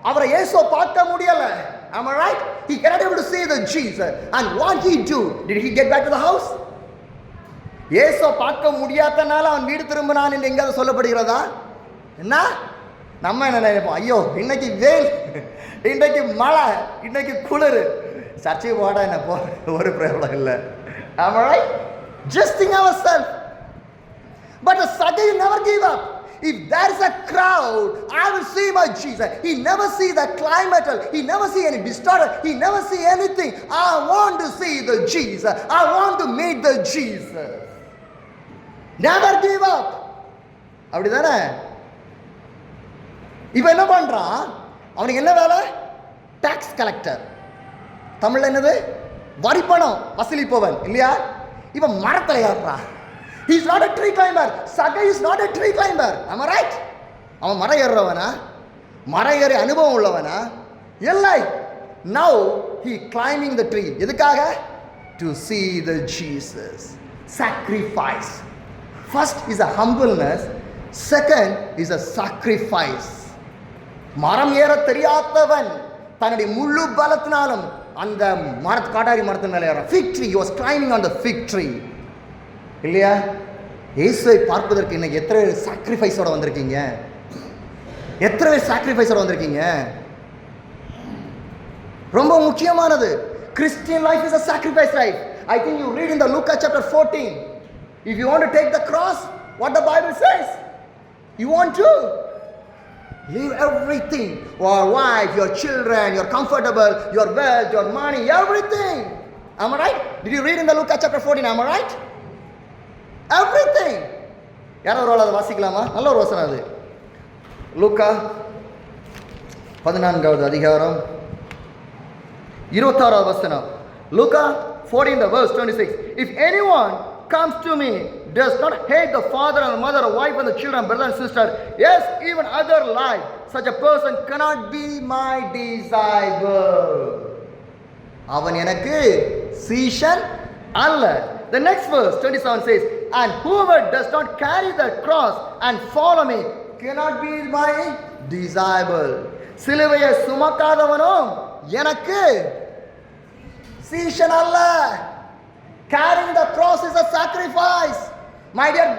அவரை இயேசுவை பார்க்க முடியல. Am I right? He cannot able to see the Jesus. And what he do? Did he get back to the house? இயேசுவை பார்க்க முடியாதனால அவன் வீடு திரும்பினான் என்று எங்காவது சொல்லப்படுகிறதா? என்ன நம்ம என்ன நினைப்போம்? ஐயோ இன்னைக்கு வெயில், இன்னைக்கு மழை, இன்னைக்கு குளிர், சர்ச்சை போட என்ன போ ஒரு பிரயோகம் இல்லை. Am I right? Just think ourselves. But the Sageyu never give up. If there is a crowd, I will see my Jesus. He never see the climate. He never see any distortion. He never see anything. I want to see the Jesus. I want to meet the Jesus. Never give up. அப்படிதானே? இப்போ என்ன பண்றான்? அவனுக்கு என்ன வேலை? Tax collector. தமிழ்ல என்னது? வரி பணம் வசூலிப்பவன் இல்லையா? இப்போ மரத்தில் ஏறுறான். He is not a tree climber. Sageyu is not a tree climber. Am I right? அவன் மரம் ஏறுறவனா? மரம் ஏறி அனுபவம் உள்ளவனா? இல்லை. Now he climbing the tree. எதுக்காக? To see the Jesus. Sacrifice. First is a humbleness, second is a sacrifice. மரம் ஏற தெரியாதவன் தன்னுடைய முழு பலத்தினாலும் அந்த காட்டாரி மரத்தின் மேலே ஏற. Fig tree, he was climbing on the fig tree. இல்லையா? இயேசுவை பார்ப்பதற்கு இன்னைக்கு எத்தனை சாக்ரிஃபைஸோட வந்திருக்கீங்க? எத்தனை சாக்ரிஃபைஸோட வந்திருக்கீங்க? ரொம்ப முக்கியமானது. Christian life is a sacrifice life. I think you read in the Luke chapter 14. If you want to take the cross, what the Bible says, you want to leave everything, your wife, your children, your comfortable, your wealth, your money, everything. Am I right? Did you read in the Luke chapter 14? Am I right? Everything. யாராவது அதை வாசிக்கலாமா? நல்ல ஒரு வசனம் அது. லூக்கா 14வது அதிகாரம் 26வது வசனம். Luka 14 verse 26. If anyone comes to me, does not hate the father and the mother, or wife and the children, brother and sister, yes, even other life, such a person cannot be my disciple. அவன் எனக்கு சீஷன் அல்ல. The next verse 27 says, and whoever does not carry the cross and follow me cannot be my disciple. சிலுவையை சுமக்காதவனும் எனக்கு சீஷன் அல்ல. Carrying the cross is a sacrifice. My dear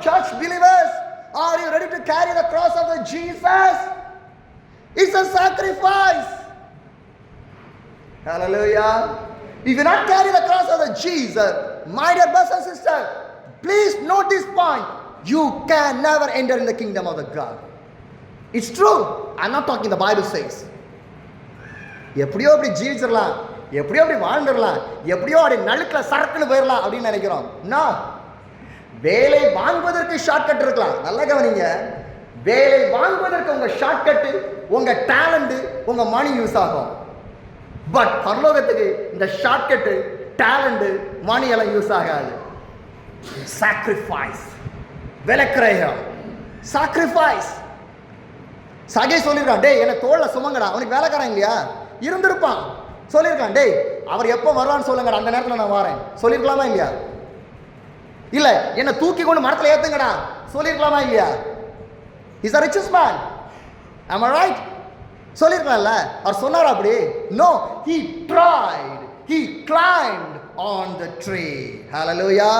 church believers, are you ready to carry the cross of the Jesus? It's a sacrifice. Hallelujah. If you not carry the cross of the Jesus, my dear brothers and sisters, please note this point. You can never enter in the kingdom of the God. It's true. I'm not talking the Bible says. எப்படியோ அப்படி ஜீவிச்சிடலாம், எப்படியோ அப்படி வாழ்ந்துடலாம், எப்படியோ அப்படி நழுக்கில் சரக்குன்னு போயிடலாம் அப்படின்னு நினைக்கிறோம். வேலை வாங்குவதற்கு ஷார்ட்கட் இருக்கலாம். நல்லா கவனிங்க. வேலை வாங்குவதற்கு உங்க ஷார்ட்கட்டு, உங்க டேலண்ட், உங்க மணி யூஸ் ஆகும். பட் பரலோகத்துக்கு இந்த ஷார்ட்கட்டு, டேலண்ட், மணி எல்லாம் யூஸ் ஆகாது. Sacrifice, விலைக்கிரயம், sacrifice. சகை சொல்லிருக்கான், டேய் என்ன தோல்ல சுமங்கடா. அவனுக்கு வேலைக்காரன் இல்லையா? இருந்திருப்பான். சொல்லியிருக்கான், டேய் அவர் எப்போ வருவான்னு சொல்லுங்கடா, அந்த நேரத்தில் நான் வரேன். சொல்லியிருக்கலாமா இல்லையா? இல்லை என்னை தூக்கி கொண்டு மரத்தில் ஏற்றுங்கடா, சொல்லியிருக்கலாமா இல்லையா? Is a riches man. am I right? சொல்லியிருக்கலாம்ல. அவர் சொன்னார் அப்படி? No, he tried, he climbed on the tree. hallelujah.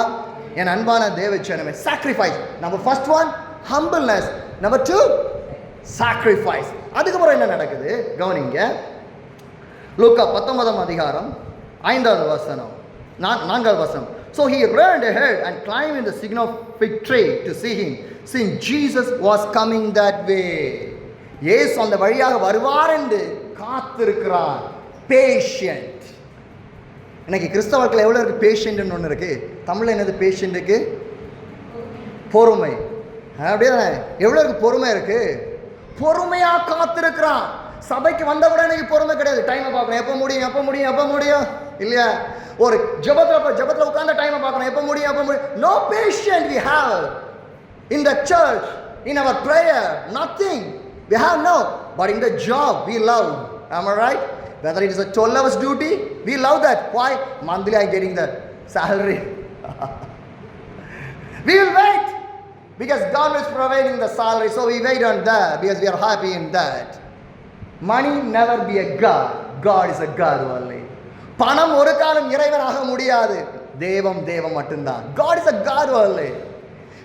என் அன்பான தேவச்சனமே, sacrifice. number first one, humbleness. number two, sacrifice. அதுக்கப்புறம் என்ன நடக்குது கவனிங்க. லூக்கா 19ஆம் அதிகாரம் 5வது வசனம், 4வது வசனம். So he ran ahead and climbed in the signal of fig tree to see him, seeing Jesus was coming that way. இயேசு அந்த வழியாக வருவார் என்று காத்திருக்கிறார். பேஷண்ட். இன்னைக்கு கிறிஸ்தவ வாழ்க்கையில் எவ்வளோ இருக்கு? பேஷண்ட்னு ஒன்று இருக்கு. தமிழில் என்னது பேஷண்ட்டுக்கு? பொறுமை. அப்படியே எவ்வளோ இருக்கு? பொறுமை இருக்கு. பொறுமையாக காத்திருக்கிறான். சபைக்கு வந்த கூட எனக்கு பொறுமை கிடையாது. டைமை பார்க்கணும், எப்போ முடியும் எப்போ முடியும் எப்போ முடியும் இல்லையா? ஒரு ஜபத்தில் உட்கார்ந்த டைமை பார்க்கணும், எப்போ முடியும் எப்போ முடியும். No patient we have in the church, in our prayer, nothing we have. No, but in the job we love. Am I right? Whether it is a 12 hours duty, we love that. Why? Monthly I getting the salary. We will wait because God is providing the salary, so we wait on that because we are happy in that. Money never be a God. God is a God only. பணம் ஒரு காலம் இறைவனாக முடியாது. தேவம் மட்டும்தான். God is a God only.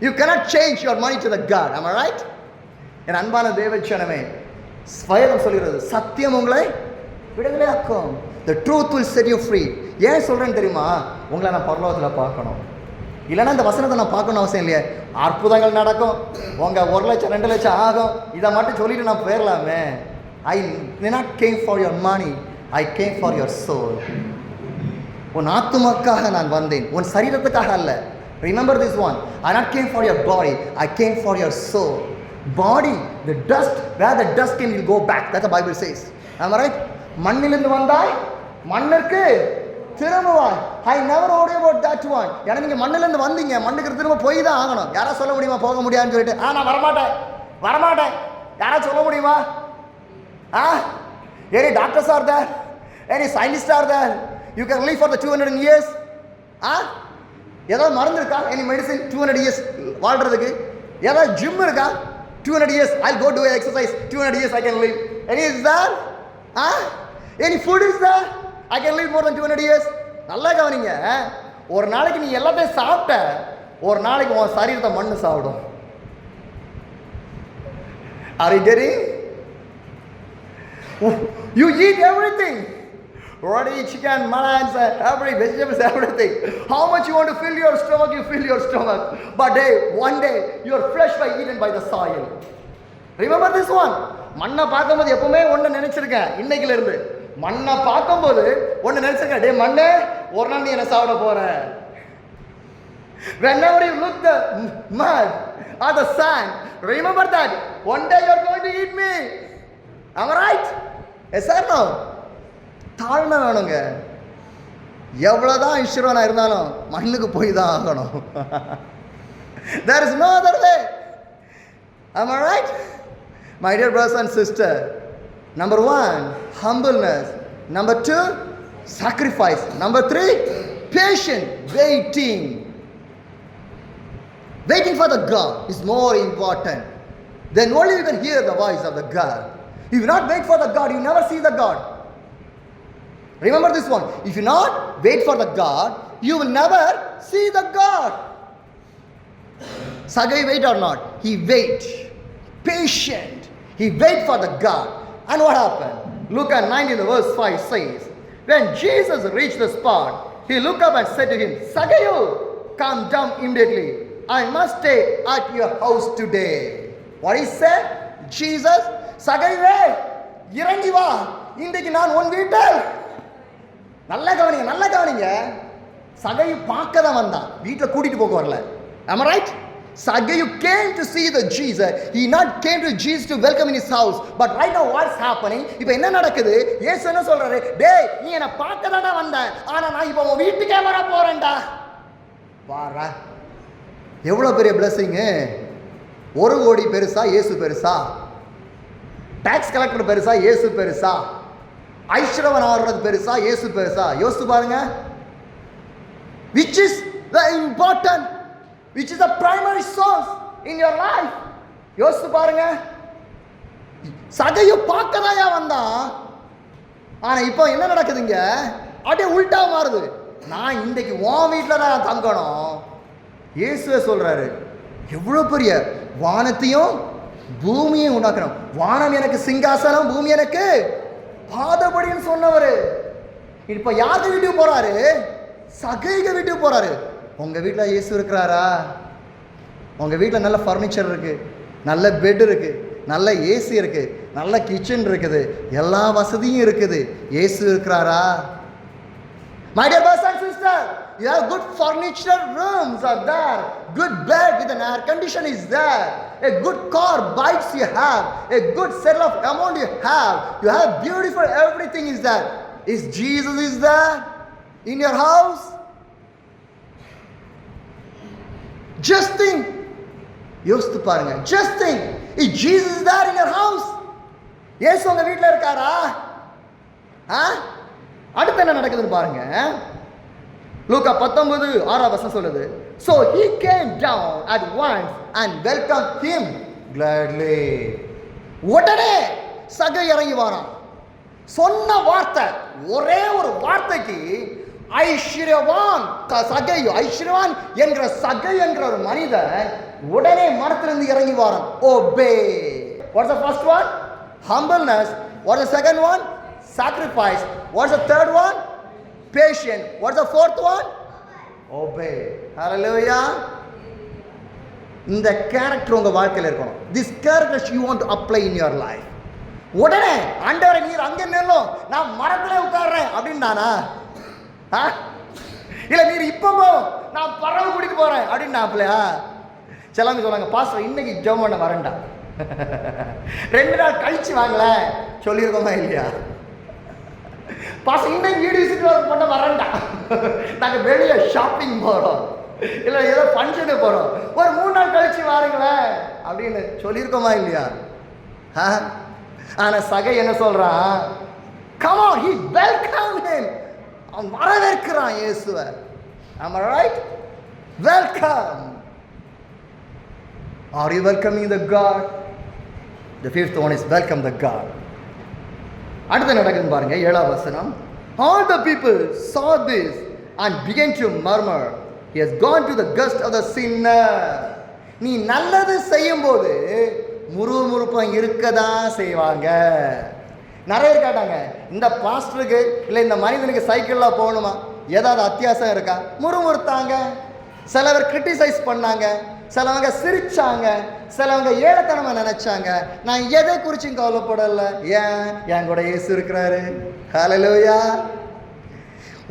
You cannot change your money to the God. Am I right? என் அன்பான தேவச்சனமே, வேதம் சொல்கிறது, சத்தியம் உங்களை விடுதலையாக்கும். The truth will set you free. ஏன் சொல்றேன்னு தெரியுமா? உங்களை நான் பரலோகத்தில் பார்க்கணும். இல்லைன்னா இந்த வசனத்தை நான் பார்க்கணும் அவசியம் இல்லையே. அற்புதங்கள் நடக்கும், உங்க 1 லட்சம் 2 லட்சம் ஆகும், இதை மட்டும் சொல்லிட்டு நான் போயிடலாமே. I did not came for your money, I came for your soul. உன் ஆத்துமக்காக நான் வந்தேன், உன் சரீரத்துக்காக அல்ல. Remember this one. I not came for your body, I came for your soul. Body, the dust, where the dust can will go back. That the Bible says. Am I right? மண்ணிலிருந்து வந்தாய், மண்ணிற்கு திரும்புவாய். I never worry about that one. ஏன்னா நீங்க மண்ணிலிருந்து வந்தீங்க, மண்ணுக்கு திரும்ப போய் தான் ஆகணும். யாரா சொல்ல முடியுமா போக முடியாதுன்னு சொல்லிட்டு நான் வரமாட்டேன். வரமாட்டேன். யாராவது சொல்ல முடியுமா? Any doctors are there? Any scientists are there? You can live for the 200 years? ஏதாவது மருந்து இருக்கா? Any medicine 200 years வாழ்றதுக்கு? ஏதாவது ஜிம் இருக்கா? 200 years I'll go do exercise, 200 years I can live. Any is there? Any food is there? I can live more than 200 years. நல்லா கவனிங்க. ஒரு நாளைக்கு நீ எல்லாத்தையும் சாப்பிட்ட, ஒரு நாளைக்கு உன் சரீரத்தை மண்ணு சாப்பிடும். Are you getting? You eat everything. Roti, chicken, melons, every vegetables, everything. How much you want to fill your stomach, you fill your stomach. But one day, your flesh will be eaten by the soil. Remember this one? மண்ணை பார்க்கும்போது எப்பவுமே ஒன்று நினைச்சிருக்கேன். இன்னைக்குல இருந்து மண்ணை பார்க்கும்போது ஒன்று நினைச்சிருக்கேன், டே மண்ணே ஒரு நாள் நீ என்ன சாப்பிட போற. Whenever you look the mud or the sand, remember that one day you are going to eat me. Am I right? Yes or no? தாழ்மை வேணுங்க. எவ்வளவுதான் ஈஸ்வரனா இருந்தாலும் மண்ணுக்கு போய் தான் ஆகணும். There is no other way. Am I right? My dear brothers and sisters, number 1, humbleness. Number 2, sacrifice. Number 3, patient, waiting. Waiting for the God is more important. Then only you can hear the voice of the God. If you not wait for the God, you never see the God. Remember this one. If you not wait for the God, you will never see the God. Sagai wait or not? He wait. Patient. He wait for the God. And what happened? Luke 19 verse 5 says, when Jesus reached the spot, he looked up and said to him, Sagayu, come down immediately. I must stay at your house today. What he said? Jesus, Sagaive, இறங்கி வா, இன்றைக்கு நான் உன் வீட்டில். நல்லா கவனிங்க. சகையு பார்க்க தான் வந்தான், வீட்டில் கூட்டிட்டு போக வரல. Am I right? Sagayu came to see the Jesus. He not came to Jesus to welcome in his house. But right now what's happening? இப்போ என்ன நடக்குது? இயேசு என்ன சொல்றாரு? டேய் நீ என்ன பார்க்க தான் வந்த, ஆனா நான் இப்போ உன் வீட்டுக்கே வர போறேன்டா. பாரா எவ்வளவு பெரிய blessing. 1 கோடி பெருசா இயேசு பெருசா? டாக்ஸ் கலெக்டர் பெருசா இயேசு பெருசா? ஐஸ்வரவன் ஆகிறது பெருசா இயேசு பெருசா? யோசிச்சு பாருங்க. Which is the important, which is the primary source in your life? யோசிச்சு பாருங்க. சகையை பார்க்கதாயா வந்தான், ஆனா இப்போ என்ன நடக்குதுங்க? அப்படியே உல்டா மாறுது. நான் இன்றைக்கு உன் வீட்டில் தான் தங்கணும். இயேசுவே சொல்றாரு, எவ்வளவு பெரிய வானத்தையும் பூமியையும் உண்டாக்கணும். வானம் எனக்கு சிங்காசனம், பூமி எனக்கு பாதபடின்னு சொன்னவரு இப்ப யாருக்கு வீட்டுக்கு போறாரு? சகைக வீட்டுக்கு போறாரு. உங்க வீட்டில் இயேசு இருக்கிறாரா? உங்க வீட்டில் நல்ல ஃபர்னிச்சர் இருக்கு, நல்ல பெட் இருக்கு, நல்ல ஏசி இருக்கு, நல்ல கிச்சன் இருக்குது, எல்லா வசதியும் இருக்குது. இயேசு இருக்கிறாரா? My dear brothers and sisters, you have good furniture, rooms are there, good bed with an air condition is there, a good car, bikes you have, a good settle of amount you have beautiful, everything is there. Is Jesus is there in your house? Just think. யோசித்து பாருங்க. Just think. Is Jesus is there in your house? இயேசு உங்க வீட்டில் இருக்காரா? அடுத்து என்ன நடக்குதுன்னு பாருங்க. லூக்கா 19:6 சொல்லுது, so he came down at once and welcomed him gladly. உடனே சகை இறங்கி வரான். சொன்ன வார்த்தை, ஒரே ஒரு வார்த்தைக்கு ஐஸ்வர்யவான் சகையு, ஐஸ்வர்யவான் என்கிற சகை என்கிற ஒரு மனிதன் உடனே மரத்திலிருந்து இறங்கி வரான். obey. What's the first one? Humbleness. What's the second one? Sacrifice. What's the third one? Patient. What's the fourth one? Obey. Hallelujah. இந்த கேரக்டர் உங்க வாழ்க்கையில் இருக்கணும். This character you want to apply in your life. உடனே ஆண்டவரே நீர் அங்கே நில்லும், நான் மரத்திலே உட்கார்றேன் அப்படின்னானா? இல்ல நீர் இப்பமோ நான் பறவை கூட்டிட்டு போறேன் அப்படின்னாப்லையா? சிலவங்க சொன்னாங்க, பாஸ்டர் இன்னைக்கு ஜெபம் பண்ண வரேன்டா, 2 நாள் கழிச்சு வாங்கல சொல்லியிருக்கோமா இல்லையா? பாஸ்டர் இன்னைக்கு வீடு விசிட் பண்ண வரேன்டா, நாங்க வெளியே ஷாப்பிங் போறோம், இல்லை ஏதோ ஃபங்க்ஷனுக்கு போறோம், ஒரு 3 நாள் கழிச்சு வாருங்களேன். அப்படின்னு சொல்லியிருக்கோமா இல்லையா? ஆனா சகை என்ன சொல்றான்? Come on, he welcomed him. அவன் வரவேற்கிறான் இயேசுவை. Am I right? Welcome. Are you welcoming the God? The fifth one is welcome the God. அடுத்து நடக்குது பாருங்க, 7ஆம் வசனம். All the people saw this and began to murmur. He has gone to the gust of the sinner. நீ நல்லது செய்யும் போது முறுமுறுப்பம் இருக்கதான் செய்வாங்க. நிறைய பேர் கேட்டாங்க, இந்த பாஸ்டருக்கு இல்லை இந்த மனிதனுக்கு சைக்கிளில் போகணுமா, ஏதாவது அத்தியாசம் இருக்கா? முறுமுறுத்தாங்க. சிலவர் கிரிட்டிசைஸ் பண்ணாங்க, சிலவங்க சிரிச்சாங்க, சிலவங்க ஏழத்தனமாக நினைச்சாங்க. நான் எதை குறிச்சும் கவலைப்படலை. ஏன்? என் கூட இயேசு இருக்கிறாரு. ஹல்லேலூயா.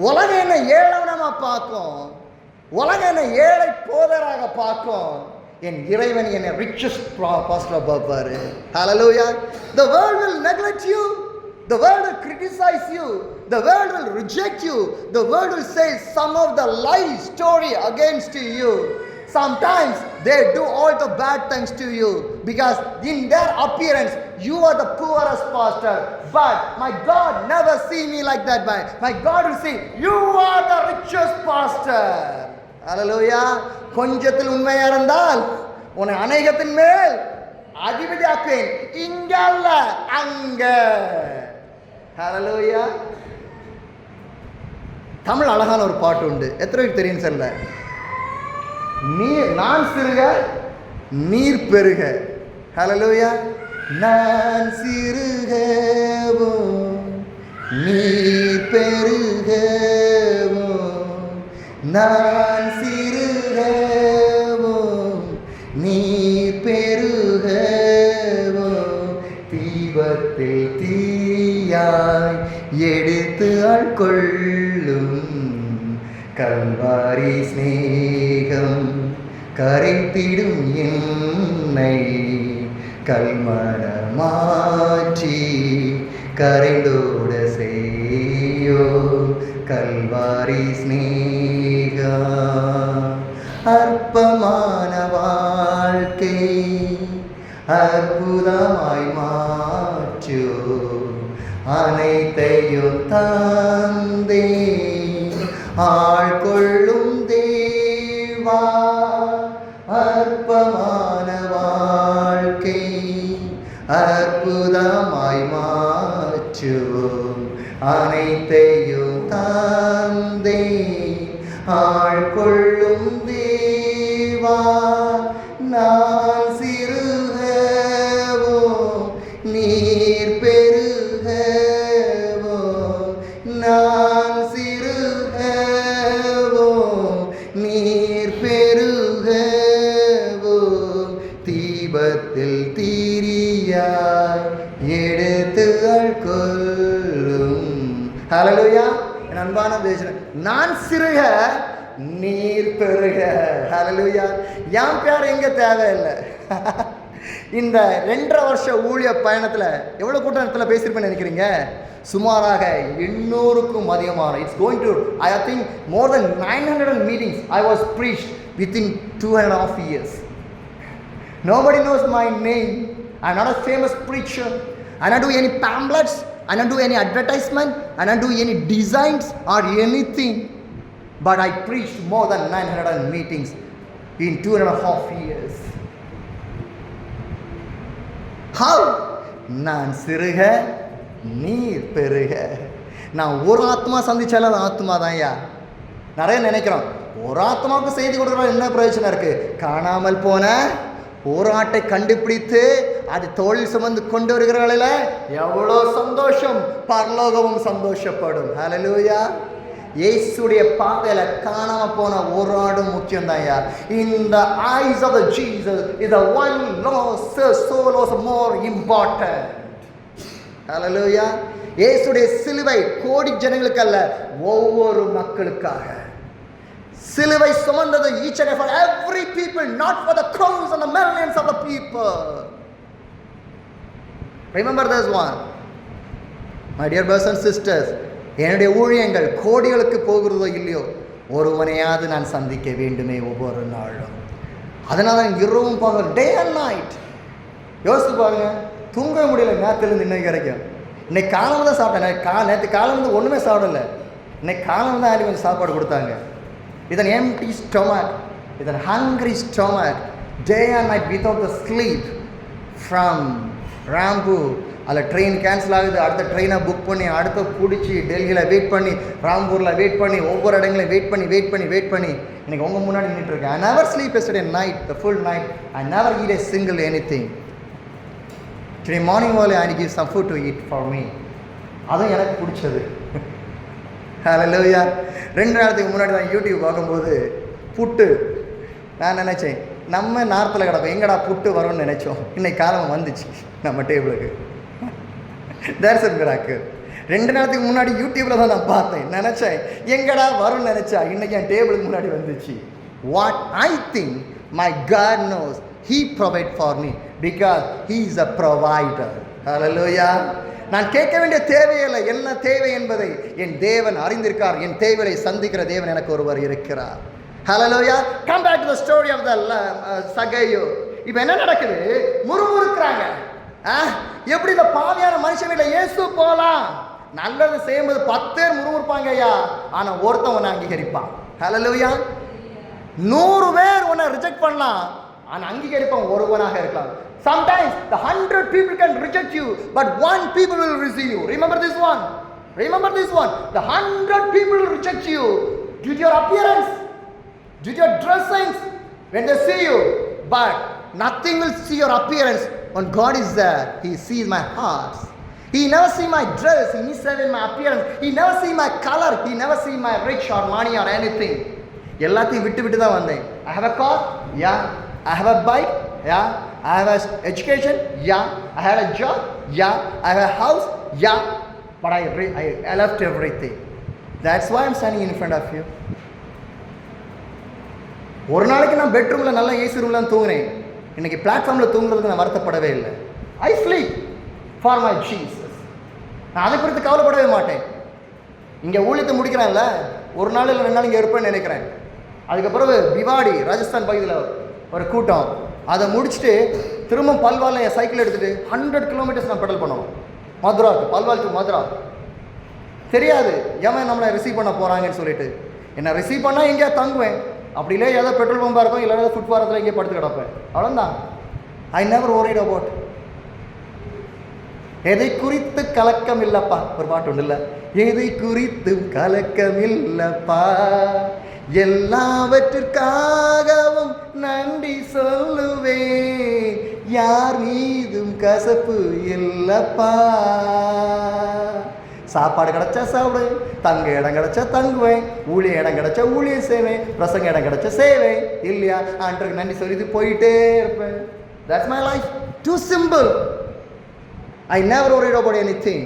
உலகம் என்ன ஏளனமா பார்க்கும், உலகம் என்ன ஏழை போதராக பார்க்கும், என் இறைவன் என்னை ரிச்சஸ்ட் பாஸ்டரா பார்ப்பாரு. ஹல்லேலூயா. The world will neglect you, the world will criticize you, the world will reject you, the world will say some of the lie story against you. Sometimes they do all the bad things to you because in their appearance you are the poorest pastor, but my God never see me like that. My God will see you are the richest pastor. Hallelujah. கொஞ்சத்தில் உண்மையா இருந்தால் உன்னை அநேகத்தின் மேல் அதிபதியாக்குவேன். இங்க அல்ல, அங்க. ஹல்லேலூயா. தமிழ் அழகான ஒரு பாட்டு உண்டு, எத்தனை பேருக்கு தெரியும் சொல்ல? நான் சிறுக நீர் பெருக. ஹல்லேலூயா. நான் சிறுகவும் நீர் பெருகவும், நான் சிறுகவும் நீர் பெருகவும், தீபத்தில் தீயாய் எடுத்து ஆட்கொள்ளும் கல்வாரி ஸ்நேகம் கரைத்திடும் என்னை, கல்மணமாற்றி கரைந்தோட செய்யோ கல்வாரி ஸ்நேகம். அற்பமான வாழ்க்கை அற்புதமாய் மாற்றோ, அனைத்தையும் தந்தே ஆள்கொள்ளும் தேவா. அற்பமான வாழ்க்கை அற்புதமாய் மாற்றோ, அனைத்தையும் தந்தே ஆள்கொள்ளும் தேவா. நான் சிறுகவும் நீர் பெருகவும், நான் சிறுகவும் நீர் பெருகவும், தீபத்தில் தீரியாய் எடுத்து கொள்ளும். ஹல்லேலூயா. என் அன்பான தேசம், நான் சிறுக நீர் பெருக. ஹல்லேலூயா. என் பேர் எங்க தேவையில்லை. இந்த 2.5 வருஷ ஊழிய பயணத்தில் எவ்வளோ கூட்டத்தில் பேசியிருப்பேன்னு நினைக்கிறீங்க? சுமாராக 800க்கும் அதிகமான. It's going to I think more then 900 meetings I was preached within 2.5 years. Nobody knows my name. I'm not a famous preacher. I don't do any pamphlets. I don't do any advertisement. I don't do any designs or anything. But I preached more than 900 meetings in 2.5 years. How? நான் சிறுக நீர் பெருக. நான் ஒரு ஆத்மா சந்திச்சாலும் அது ஆத்மா தான். ஐயா நிறைய நினைக்கிறோம், ஒரு ஆத்மாவுக்கு செய்தி கொடுக்குறோம், என்ன பிரயோஜனம் இருக்கு? காணாமல் போன ஒரு ஆட்டை கண்டுபிடித்து அது தோளில் சுமந்து கொண்டு வருகிறவர்கள எவ்வளோ சந்தோஷம், பரலோகமும் சந்தோஷப்படும். ஹல்லேலூயா. இயேசுடைய பார்வையில காணாம போன ஒரு ஆடும் முக்கியம் தான். In the eyes of the Jesus is the one lost soul was more important. Hallelujah. இயேசுடைய சிலுவை கோடி ஜனங்களுக்கு அல்ல, ஒவ்வொரு மக்களுக்காக சிலுவை சுமந்தது. each and for every people, not for the crowds and the millions of the people. Remember this one, my dear brothers and sisters. என்னுடைய ஊழியங்கள் கோடிகளுக்கு போகிறதோ இல்லையோ, ஒருவனையாவது நான் சந்திக்க வேண்டுமே ஒவ்வொரு நாளும். அதனால தான் இரவும் பகல், டே அண்ட் நைட். யோசித்து பாருங்க, தூங்க முடியல நேரத்துலேருந்து இன்னைக்கு வரைக்கும். இன்னைக்கு காலம் தான் சாப்பிட்டேன். நேற்று காலம் வந்து ஒன்றுமே சாப்பிடலை. இன்னைக்கு காலம் தான் கொஞ்சம் சாப்பாடு கொடுத்தாங்க. with an empty stomach, with a hungry stomach, day and night without the sleep. From Rampur, அதில் ட்ரெயின் கேன்சல் ஆகுது, அடுத்த ட்ரெயினை புக் பண்ணி அடுத்த பிடிச்சி டெல்லியில் வெயிட் பண்ணி, ராம்பூரில் வெயிட் பண்ணி, ஒவ்வொரு இடங்களையும் வெயிட் பண்ணி எனக்கு உங்கள் முன்னாடி நின்றுட்டு இருக்கேன். I never sleep yesterday night, the full night. I never eat a single anything. Today morning only I give some food to eat for me. அதுவும் எனக்கு பிடிச்சது. ஹல்லேலூயா. 2 நாளுக்கு முன்னாடி தான் யூடியூப் பார்க்கும்போது புட்டு, நான் நினச்சேன் நம்ம நார்த்தில் கிடப்போம், எங்கடா புட்டு வரும்னு நினச்சோம். இன்னைக்கு காலம் வந்துச்சு நம்ம டேபிளுக்கு. That's a miracle. 2 நாளுக்கு முன்னாடி யூடியூப்பில் தான் நான் பார்த்தேன், நினச்சேன் எங்கடா வரும்னு நினச்சா இன்றைக்கி என் டேபிளுக்கு முன்னாடி வந்துச்சு. What I think my God knows He provide for me because He is a provider. Hallelujah. நான் கேட்க வேண்டிய தேவையில்லை, என்ன தேவை என்பதை என் தேவன் அறிந்திருக்கார். என் தேவையை சந்திக்கிற தேவன் எனக்கு ஒருவர் இருக்கிறார். Hallelujah. Come back to the story of the சகையோ. இப்போ என்ன நடக்குது? முறுமுறுக்கிறாங்க. எப்படி இந்த பாவியான மனுஷன் வீட்டில் இயேசு போகலாம், நல்லது செய்யும்போது 10 பேர் முறுமுறுப்பாங்க ஐயா, ஆனால் ஒருத்தன் உன்னை அங்கீகரிப்பான். ஹல்லேலூயா. 100 பேர் உன்னை ரிஜெக்ட் பண்ணலாம், ஆனால் அங்கீகரிப்பான் ஒருவனாக இருக்கலாம். Sometimes the 100 people can reject you, but 1 people will receive you. Remember this one. The 100 people will reject you due to your appearance, due to your dressings, when they see you. But nothing will see your appearance when God is there. He sees my heart. He never see my dress. He never see my appearance. He never see my color. He never see my rich or money or anything. எல்லாத்தையும் விட்டு தான் வந்தேன். I have a car. Yeah. I have a bike. Yeah. I have an education. Yeah. I had a job. Yeah. I have a house. Yeah. But I left everything. That's why I'm standing in front of you. ஒரு நாளைக்கு நான் பெட்ரூமில் நல்லா AC ரூமில் தூங்கினேன். இன்னைக்கு பிளாட்ஃபார்மில் தூங்குறதுக்கு நான் வருத்தப்படவே இல்லை. I sleep for my Jesus. நான் அதை குறித்து கவலைப்படவே மாட்டேன். இங்கே ஊழியத்தை முடிக்கிறான்ல, ஒரு நாள் இல்லை 2 நாள் இங்கே இருப்பேன்னு நினைக்கிறேன். அதுக்கப்புறம் பிவாடி ராஜஸ்தான் பகுதியில் ஒரு கூட்டம், அதை முடிச்சுட்டு திரும்ப பல்வாலில் என் சைக்கிள் எடுத்துகிட்டு 100 கிலோமீட்டர்ஸ் நான் பெடல் பண்ணுவோம். மதுராவுக்கு, பல்வால் டு மதுரா. தெரியாது ஏன் நம்மளை ரிசீவ் பண்ண போகிறாங்கன்னு சொல்லிட்டு. என்னை ரிசீவ் பண்ணால் எங்கேயா தங்குவேன், அப்படி இல்லை ஏதோ பெட்ரோல் பம்பாக இருக்கும், இல்லை ஏதாவது ஃபுட்பாரத்தில் எங்கேயே படுத்து கிடப்பேன், அவ்வளோதான். ஐ நெவர் worried about. எதை குறித்து கலக்கம் இல்லைப்பா, ஒரு பாட்டு உண்டு இல்லை, எதை குறித்தும் கலக்கம் இல்லைப்பா, எல்லாவற்றிற்காகவும் நன்றி சொல்லுவேன், யார் மீதும் கசப்பு இல்லப்பா. சாப்பாடு கிடைச்சா சாப்பிடுவேன், தங்க இடம் கிடைச்சா தங்குவேன், ஊழிய இடம் கிடைச்சா ஊழியம் செய்வேன், பிரசங்க இடம் கிடைச்சா செய்வேன், இல்லையா ஆண்டருக்கு நன்றி சொல்லிட்டு போயிட்டே இருப்பேன். That's my life. Too simple. I never worried about anything.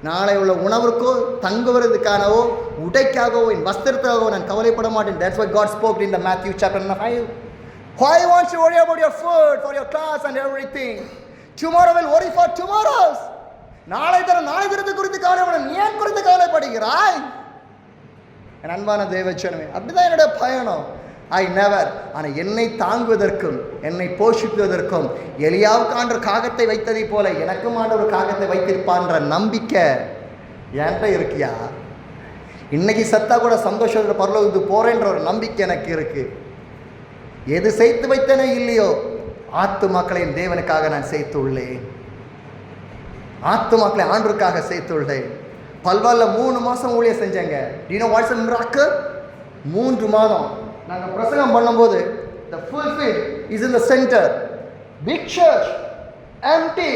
நாளை உள்ள உணவுக்கோ தங்குவதற்கானவோ உடைக்காகவோ என் வஸ்திரத்துக்காகவோ நான் கவலைப்பட மாட்டேன். That's why God spoke in the Matthew chapter 5. Why won't you worry about your food, for your class and everything? Tomorrow will worry for tomorrows. நாளை தினத்தை குறித்து கவலைப்பட, நீ ஏன் குறித்து கவலைப்படுகிறாய்? என் அன்பான தேவச்சனமே, அப்படிதான் என்னுடைய பயணம். I never. ஆனால் என்னை தாங்குவதற்கும் என்னை போஷிப்பதற்கும் எலியாவுக்கு ஆண்டவர் காகத்தை வைத்ததை போல எனக்கும் ஆண்டவர் காகத்தை வைத்திருப்பான்ற நம்பிக்கை என்கிட்ட இருக்கியா? இன்னைக்கு சத்தா கூட சந்தோஷத்தில் பரலோகத்துக்கு போறேன்ற ஒரு நம்பிக்கை எனக்கு இருக்கு. எது சேர்த்து வைத்தனே இல்லையோ, ஆத்துமாக்களின் தேவனுக்காக நான் சேர்த்துள்ளேன், ஆத்துமாக்களை ஆண்டவருக்காக சேர்த்துள்ளேன். பல்வால்ல 3 மாதம் ஊழியம் செஞ்சேங்க. Do you know what's a miracle? 3 மாதம் நாங்கள் பிரசங்கம் பண்ணும்போது the pulpit is in the center, big church, empty,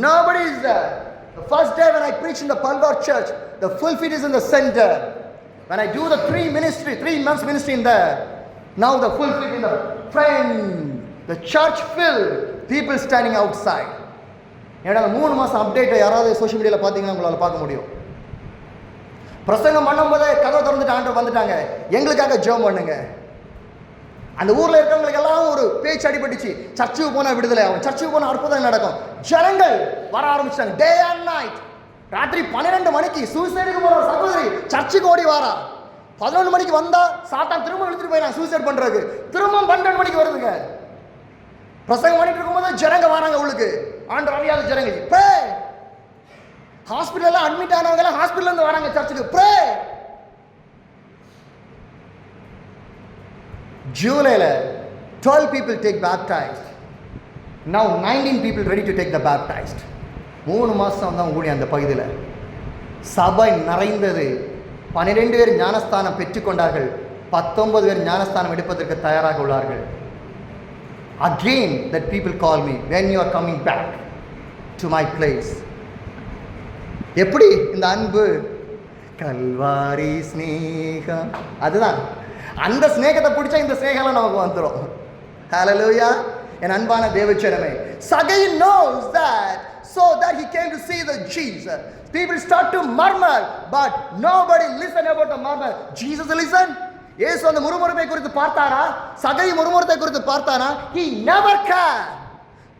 nobody is there. The first day when I preach in the Palvar church, the pulpit is in the center. When I do the 3 months ministry in there, now the pulpit in the front, the church filled, people standing outside. ஏன்னா 3 மாதம் அப்டேட்டை யாராவது social மீடியாவில் பார்த்தீங்கன்னா உங்களால் பார்க்க முடியும். பிரசங்கம் பண்ணும்போதே கதவை திறந்துட்டு ஆண்டவர் வந்துட்டாங்க, எங்களுக்காக ஜெபம் பண்ணுங்க. அந்த ஊரில் இருக்கிறவங்களுக்கு எல்லாம் ஒரு பேச்சு அடிபட்டுச்சு, சர்ச்சுக்கு போனால் விடுதலை ஆகும், சர்ச்சுக்கு போனால் அற்புதம் நடக்கும். ஜனங்கள் வர ஆரம்பிச்சிட்டாங்க. Day and night. ராத்திரி 12 மணிக்கு சூசைடுக்கு போகிற ஒரு சகோதரி சர்ச்சுக்கு ஓடி வாரா. 11 மணிக்கு வந்தா சாத்தான் திரும்ப இழுத்துட்டு போய் நான் சூசைட் பண்ணுறதுக்கு, திரும்ப 12 மணிக்கு வருதுங்க. பிரசங்கம் பண்ணிட்டு இருக்கும்போது ஜனங்க வராங்க உள்ளுக்கு. ஆண்டவர் அறியாத ஜனங்க. ப்ரே. ஹாஸ்பிட்டல்ல அட்மிட் ஆனவங்க எல்லாம் ஹாஸ்பிட்டல்ல இருந்து வராங்க சர்ச்சுக்கு. Pray. ஜூலைல 12 people take baptized. Now 19 people ready to take the baptized. 3 மாசம் தான் ஊழியம் அந்த பகுதியில். சபை நிறைந்தது. 12 பேர் ஞானஸ்தானம் பெற்றுக்கொண்டார்கள். 19 பேர் ஞானஸ்தானம் எடுப்பதற்கு தயாராக உள்ளார்கள். Again that people call me, when you are coming back to my place. எப்படி இந்த அன்பு கல்வாரி ஸ்நேகம், அதுதான் அந்த ஸ்நேகத்தை பிடிச்சா இந்த ஸ்நேகம் நமக்கு வந்துடும். ஹalleluya. என் அன்பான தேவச்சனமே, Sagai knows that, so that he came to see the Jesus. People start to murmur, but nobody listen about the murmur. Jesus listen. இயேசு அந்த முறுமுறுப்பை குறித்து பார்த்தாரா? சகை முறுமுறுத்தை குறித்து பார்த்தாரா? He never care.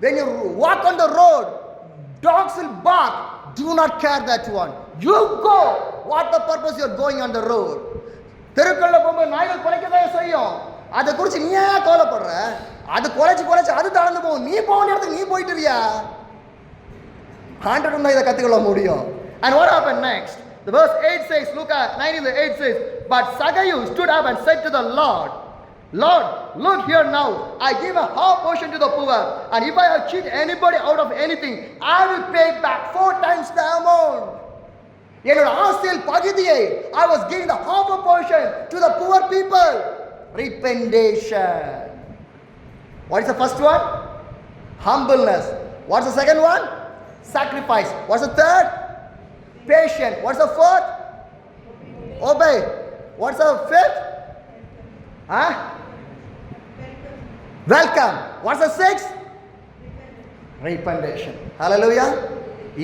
When you walk on the road, dogs will bark. Do not care that one. You go. What the purpose you are going on the road? தெருக்கல்ல போகும்போது நாய்கள் குலைக்கதான் செய்யும். அதை குறித்து நீ ஏன் கவலைப்படுற? அது குலைச்சு அது தளர்ந்து போகும். நீ போக வேண்டிய இடத்துக்கு நீ போயிட்டு இருக்கியா? ஆண்டவன் தான் இதை கற்றுக்கொள்ள முடியும். And what happened next? The verse 8 says, Luke 19:8 says, but Sagayu stood up and said to the Lord, Lord, look here now, I give a half portion to the poor, and if I have cheated anybody out of anything, I will pay back 4 times the amount. என்னோட ஆஸ்தியில் பகுதியை I was giving the half a portion to the poor people. Repentation. What is the first one? Humbleness. What's the second one? Sacrifice. What's the third? Patient. What's the fourth? Obey. What's the fifth? Welcome. What's the sixth? Repentation. Hallelujah.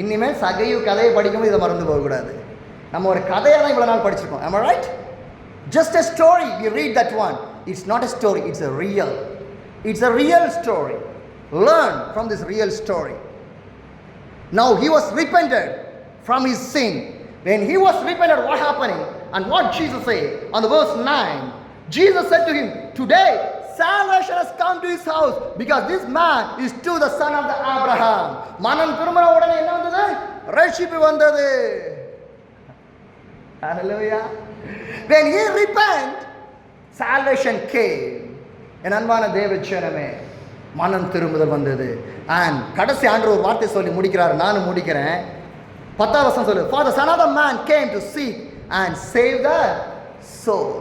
இனிமேல் சகையு கதையை படிக்கும்போது இதை மறந்து போகக்கூடாது. நம்ம ஒரு கதையை தான் இவ்வளோ நாள் படிச்சிருக்கோம். Am I right? Just a story. We read that one. It's not a story. It's a real. It's a real story. Learn from this real story. Now he was repented from his sin. When he was repented, what happening? And what Jesus said on the verse 9, Jesus said to him, today salvation has come to his house, because this man is too the son of the Abraham. மனம் திரும்பின உடனே என்ன வந்தது? ரட்சிப்பு வந்தது. Hallelujah. When he repent, salvation came. என் அன்பான தேவச்சனமே, மனம் திரும்புதல் வந்தது. And கடைசி ஆண்டவர் ஒரு வார்த்தை சொல்லி முடிக்கிறார். நானும் முடிக்கிறேன். 10வது வசனம் சொல்லு. For the son of the man came to seek and save the soul.